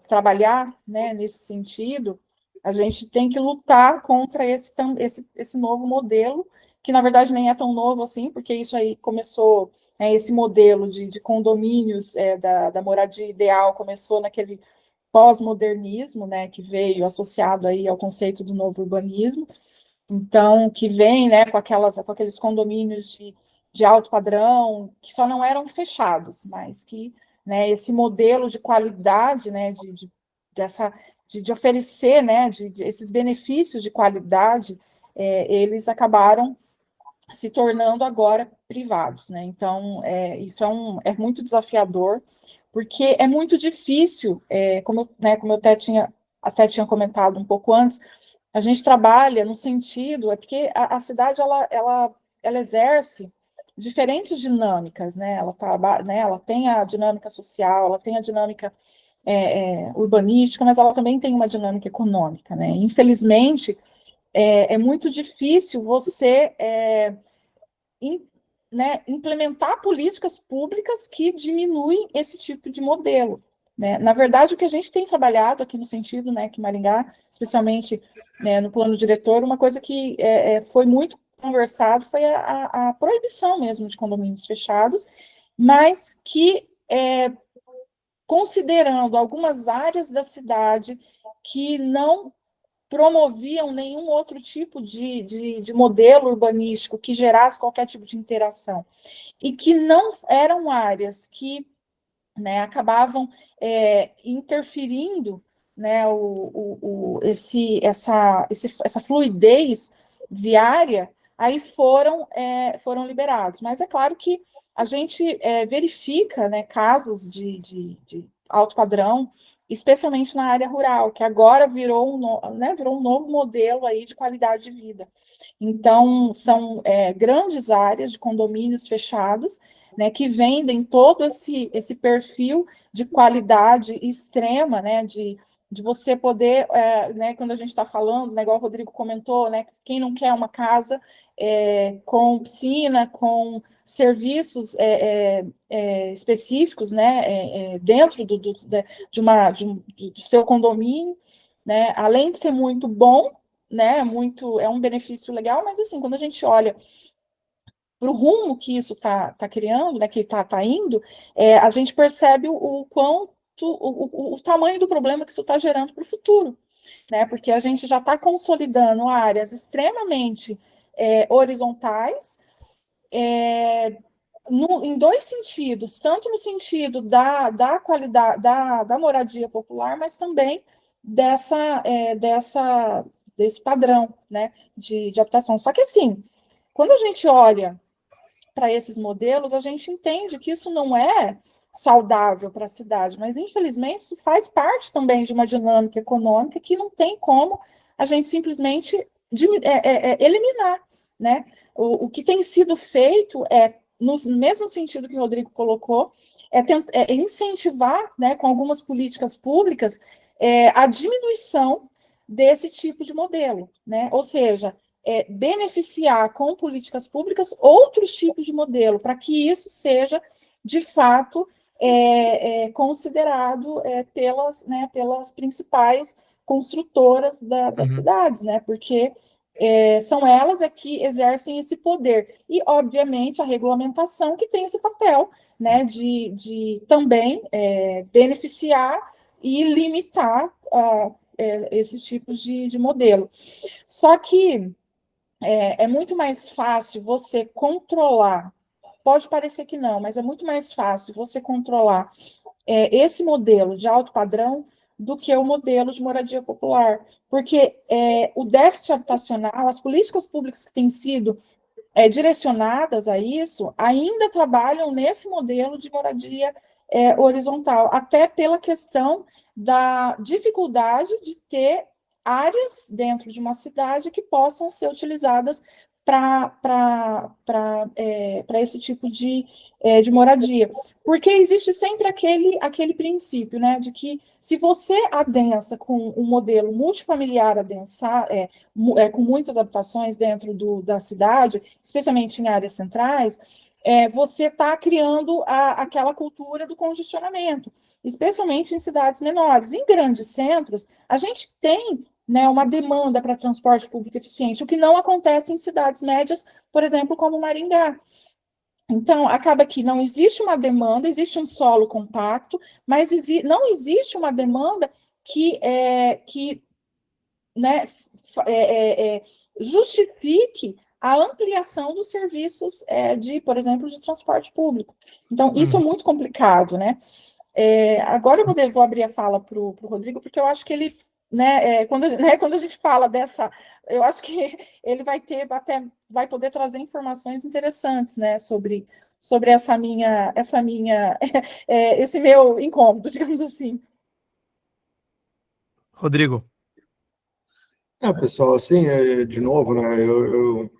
trabalhar, né, nesse sentido, a gente tem que lutar contra esse novo modelo, que na verdade nem é tão novo assim, porque isso aí começou, esse modelo de condomínios da moradia ideal começou naquele pós-modernismo, né, que veio associado aí ao conceito do novo urbanismo, então, que vem, né, com aqueles condomínios de alto padrão, que só não eram fechados, mas que, né, esse modelo de qualidade, né, de oferecer, né, esses benefícios de qualidade, eles acabaram se tornando agora privados, né? Então, isso é muito desafiador, porque é muito difícil, como eu até tinha comentado um pouco antes, a gente trabalha no sentido, porque a cidade, ela exerce diferentes dinâmicas, né? Ela tem a dinâmica social, ela tem a dinâmica urbanística, mas ela também tem uma dinâmica econômica, né? Infelizmente, é muito difícil você né, implementar políticas públicas que diminuem esse tipo de modelo, né? Na verdade, o que a gente tem trabalhado aqui no sentido, né, que Maringá, especialmente, né, no plano diretor, uma coisa que foi muito conversado foi a proibição mesmo de condomínios fechados, mas que, considerando algumas áreas da cidade que não promoviam nenhum outro tipo de modelo urbanístico que gerasse qualquer tipo de interação, e que não eram áreas que, né, acabavam interferindo, né, essa fluidez viária, aí foram liberados. Mas é claro que a gente verifica, né, casos de alto padrão especialmente na área rural, que agora virou virou um novo modelo aí de qualidade de vida. Então, são grandes áreas de condomínios fechados, né, que vendem todo esse perfil de qualidade extrema, né, de você poder, né, quando a gente está falando, né, igual o Rodrigo comentou, né, quem não quer uma casa com piscina, com serviços específicos, né, dentro do seu condomínio, né, além de ser muito bom, né, é um benefício legal, mas assim, quando a gente olha para o rumo que isso tá criando, né, que está indo, a gente percebe o quanto, o tamanho do problema que isso está gerando para o futuro, né, porque a gente já está consolidando áreas extremamente horizontais, em dois sentidos, tanto no sentido da qualidade da moradia popular, mas também desse padrão, né, de habitação. Só que assim, quando a gente olha para esses modelos, a gente entende que isso não é saudável para a cidade, mas infelizmente isso faz parte também de uma dinâmica econômica que não tem como a gente simplesmente eliminar, né? O que tem sido feito no mesmo sentido que o Rodrigo colocou, é incentivar, né, com algumas políticas públicas, a diminuição desse tipo de modelo, né? Ou seja, beneficiar com políticas públicas outros tipos de modelo, para que isso seja, de fato, considerado pelas principais construtoras das cidades, né? Porque são elas que exercem esse poder. E, obviamente, a regulamentação que tem esse papel, né, de também beneficiar e limitar esses tipos de modelo. Só que é muito mais fácil você controlar, pode parecer que não, mas é muito mais fácil você controlar esse modelo de alto padrão do que o modelo de moradia popular, porque o déficit habitacional, as políticas públicas que têm sido direcionadas a isso, ainda trabalham nesse modelo de moradia horizontal, até pela questão da dificuldade de ter áreas dentro de uma cidade que possam ser utilizadas para esse tipo de moradia. Porque existe sempre aquele princípio, né, de que se você adensa com um modelo multifamiliar adensar, com muitas habitações dentro da cidade, especialmente em áreas centrais, você está criando aquela cultura do congestionamento, especialmente em cidades menores. Em grandes centros, a gente tem, né, uma demanda para transporte público eficiente, o que não acontece em cidades médias, por exemplo, como Maringá. Então, acaba que não existe uma demanda, existe um solo compacto, mas não existe uma demanda que né, justifique a ampliação dos serviços por exemplo, de transporte público. Então, isso é muito complicado, né? Agora eu vou abrir a fala para o Rodrigo, porque eu acho que ele, quando a gente fala dessa, eu acho que ele vai poder trazer informações interessantes, né, sobre esse meu incômodo, digamos assim. Rodrigo. Pessoal, assim, de novo, né, eu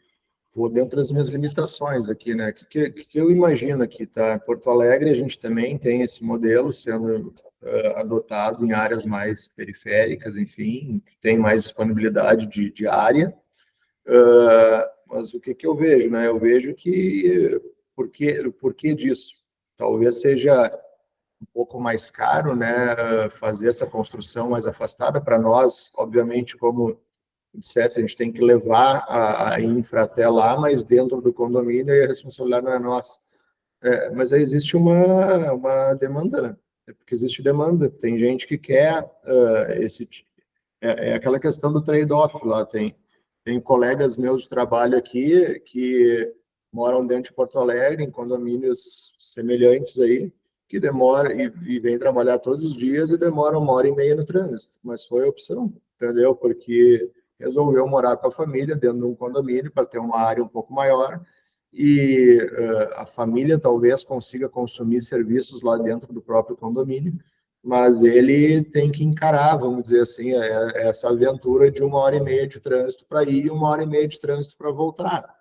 vou dentro das minhas limitações aqui, né? O que eu imagino aqui, tá? Porto Alegre, a gente também tem esse modelo sendo adotado em áreas mais periféricas, enfim, que tem mais disponibilidade de área. Mas o que eu vejo, né? Eu vejo que por que disso? Talvez seja um pouco mais caro, né? Fazer essa construção mais afastada para nós, obviamente, como dissesse, a gente tem que levar a infra até lá, mas dentro do condomínio e a responsabilidade não é nossa. Mas aí existe uma demanda, né? Porque existe demanda. Tem gente que quer esse. É aquela questão do trade-off lá. Tem colegas meus de trabalho aqui que moram dentro de Porto Alegre, em condomínios semelhantes aí, que demora e vem trabalhar todos os dias e demora 1h30 no trânsito. Mas foi a opção, entendeu? Porque resolveu morar com a família dentro de um condomínio para ter uma área um pouco maior e a família talvez consiga consumir serviços lá dentro do próprio condomínio mas ele tem que encarar, vamos dizer assim, essa aventura de 1h30 de trânsito para ir e 1h30 de trânsito para voltar.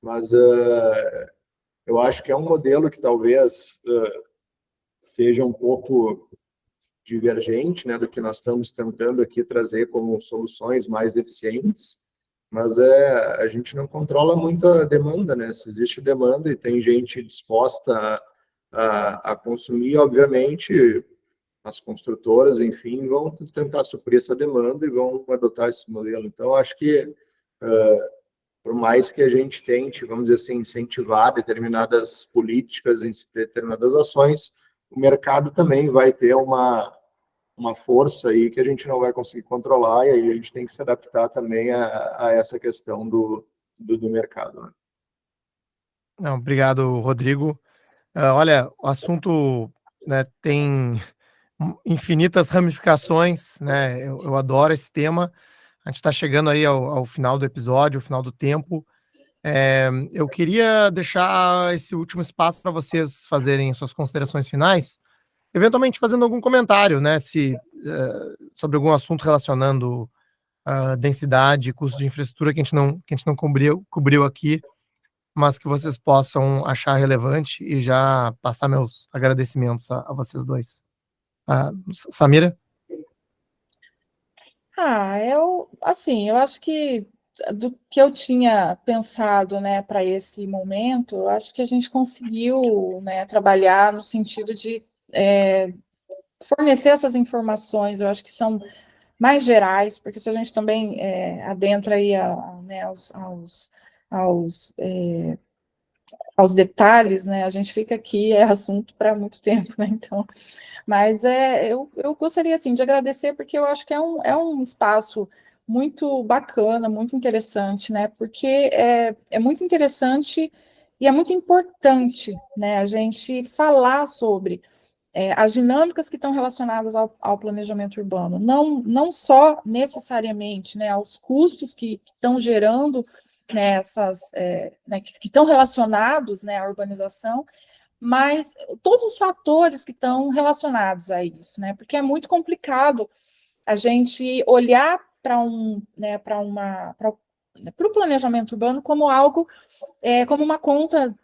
Mas eu acho que é um modelo que talvez seja um pouco divergente, né, do que nós estamos tentando aqui trazer como soluções mais eficientes, mas a gente não controla muito a demanda, né? Se existe demanda e tem gente disposta a consumir, obviamente, as construtoras, enfim, vão tentar suprir essa demanda e vão adotar esse modelo. Então, acho que, por mais que a gente tente, vamos dizer assim, incentivar determinadas políticas, determinadas ações, o mercado também vai ter uma força aí que a gente não vai conseguir controlar, e aí a gente tem que se adaptar também a essa questão do mercado. Né? Não, obrigado, Rodrigo. Olha, o assunto, né, tem infinitas ramificações, né? Eu adoro esse tema. A gente está chegando aí ao final do episódio, ao final do tempo. Eu queria deixar esse último espaço para vocês fazerem suas considerações finais, eventualmente fazendo algum comentário, né? Sobre algum assunto relacionando densidade, custo de infraestrutura que a gente não cobriu aqui, mas que vocês possam achar relevante e já passar meus agradecimentos a vocês dois. Samira? Eu acho que do que eu tinha pensado, né, para esse momento, eu acho que a gente conseguiu, né, trabalhar no sentido de fornecer essas informações, eu acho que são mais gerais, porque se a gente também adentra aí né, aos detalhes, né, a gente fica aqui, é assunto para muito tempo, né, então, mas eu gostaria, assim, de agradecer, porque eu acho que é um espaço muito bacana, muito interessante, né, porque é muito interessante e é muito importante, né, a gente falar sobre as dinâmicas que estão relacionadas ao planejamento urbano, não só necessariamente, né, aos custos que estão gerando, né, né, que estão relacionados, né, à urbanização, mas todos os fatores que estão relacionados a isso, né, porque é muito complicado a gente olhar para né, para o planejamento urbano como algo, como uma conta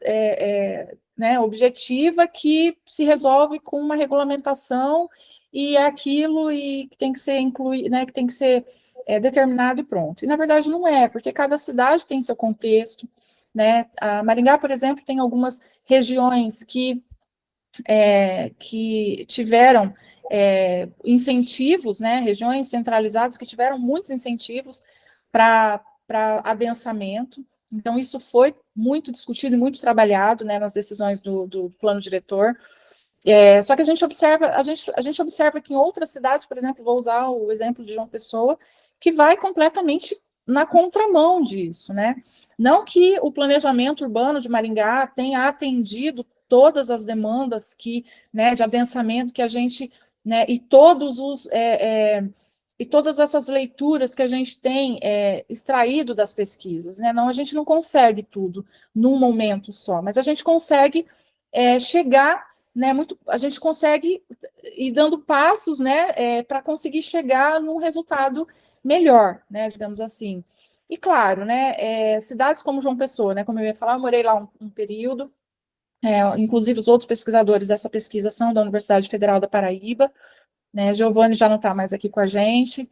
né, objetiva que se resolve com uma regulamentação e é aquilo e que tem que ser incluído, né, que tem que ser determinado e pronto. E na verdade não é, porque cada cidade tem seu contexto, né? A Maringá, por exemplo, tem algumas regiões que tiveram incentivos, né? Regiões centralizadas que tiveram muitos incentivos para adensamento. Então, isso foi muito discutido e muito trabalhado, né, nas decisões do plano diretor. Só que a gente observa que em outras cidades, por exemplo, vou usar o exemplo de João Pessoa, que vai completamente na contramão disso, né? Não que o planejamento urbano de Maringá tenha atendido todas as demandas né, de adensamento que a gente, né, e todas essas leituras que a gente tem extraído das pesquisas, né? Não, a gente não consegue tudo num momento só, mas a gente consegue chegar, né? A gente consegue ir dando passos, né? Para conseguir chegar num resultado melhor, né? Digamos assim. E claro, né? Cidades como João Pessoa, né? Como eu ia falar, eu morei lá um período. Inclusive os outros pesquisadores dessa pesquisa são da Universidade Federal da Paraíba, né? Giovanni já não está mais aqui com a gente,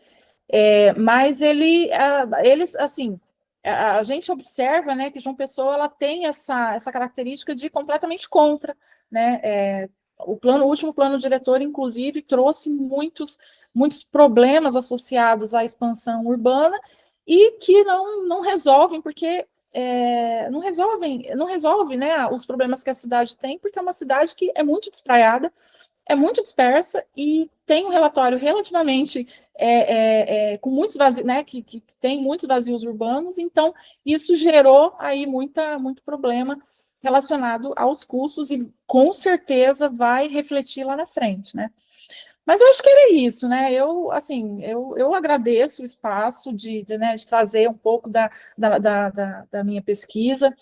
mas eles, assim, a gente observa, né, que João Pessoa ela tem essa característica de completamente contra, né? O último plano diretor, inclusive, trouxe muitos problemas associados à expansão urbana e que não resolvem, porque não resolve, né, os problemas que a cidade tem, porque é uma cidade que é muito despraiada, é muito dispersa e tem um relatório relativamente com muitos vazios, né, que tem muitos vazios urbanos, então isso gerou aí muito problema relacionado aos custos e com certeza vai refletir lá na frente, né? Mas eu acho que era isso, né? Eu agradeço o espaço né, de trazer um pouco da minha pesquisa.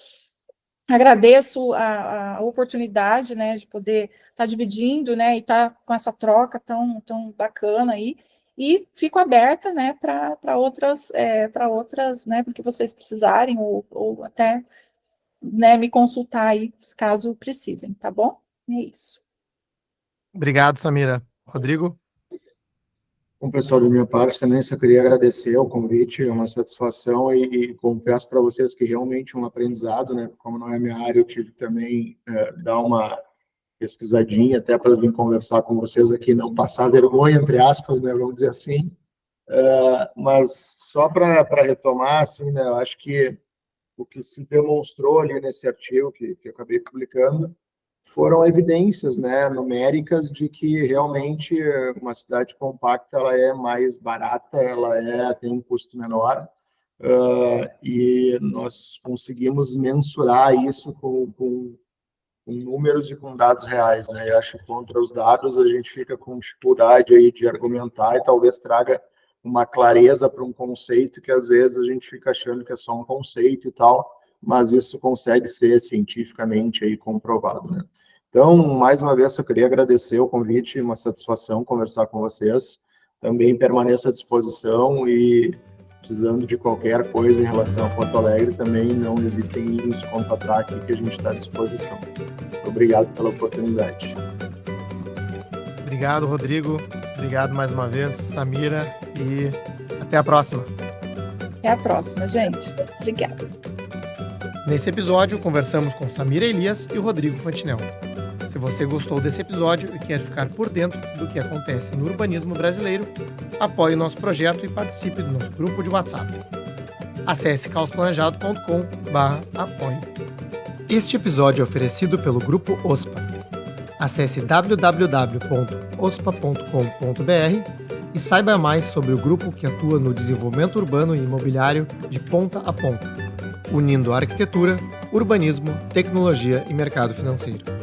Agradeço a oportunidade, né, de poder estar dividindo, né, e estar com essa troca tão bacana aí, e fico aberta, né, para outras, né, porque vocês precisarem, ou até, né, me consultar aí, caso precisem, tá bom? É isso. Obrigado, Samira. Rodrigo? Bom, pessoal, da minha parte também só queria agradecer o convite, é uma satisfação e confesso para vocês que realmente é um aprendizado, né? Como não é minha área, eu tive também dar uma pesquisadinha até para vir conversar com vocês aqui, não passar vergonha, entre aspas, né? Vamos dizer assim. Mas só para retomar, assim, né? Eu acho que o que se demonstrou ali nesse artigo que eu acabei publicando foram evidências, né, numéricas de que realmente uma cidade compacta ela é mais barata, tem um custo menor, e nós conseguimos mensurar isso com números e com dados reais, né? Eu acho que contra os dados a gente fica com dificuldade aí de argumentar e talvez traga uma clareza para um conceito que às vezes a gente fica achando que é só um conceito e tal, mas isso consegue ser cientificamente aí comprovado, né? Então, mais uma vez, eu queria agradecer o convite, uma satisfação conversar com vocês. Também permaneço à disposição e precisando de qualquer coisa em relação a Porto Alegre, também não hesitem em nos contatar aqui que a gente está à disposição. Obrigado pela oportunidade. Obrigado, Rodrigo. Obrigado mais uma vez, Samira, e até a próxima. Até a próxima, gente. Obrigada. Nesse episódio, conversamos com Samira Elias e o Rodrigo Fantinel. Se você gostou desse episódio e quer ficar por dentro do que acontece no urbanismo brasileiro, apoie o nosso projeto e participe do nosso grupo de WhatsApp. Acesse caosplanejado.com/apoio. Este episódio é oferecido pelo Grupo OSPA. Acesse www.ospa.com.br e saiba mais sobre o grupo que atua no desenvolvimento urbano e imobiliário de ponta a ponta, unindo arquitetura, urbanismo, tecnologia e mercado financeiro.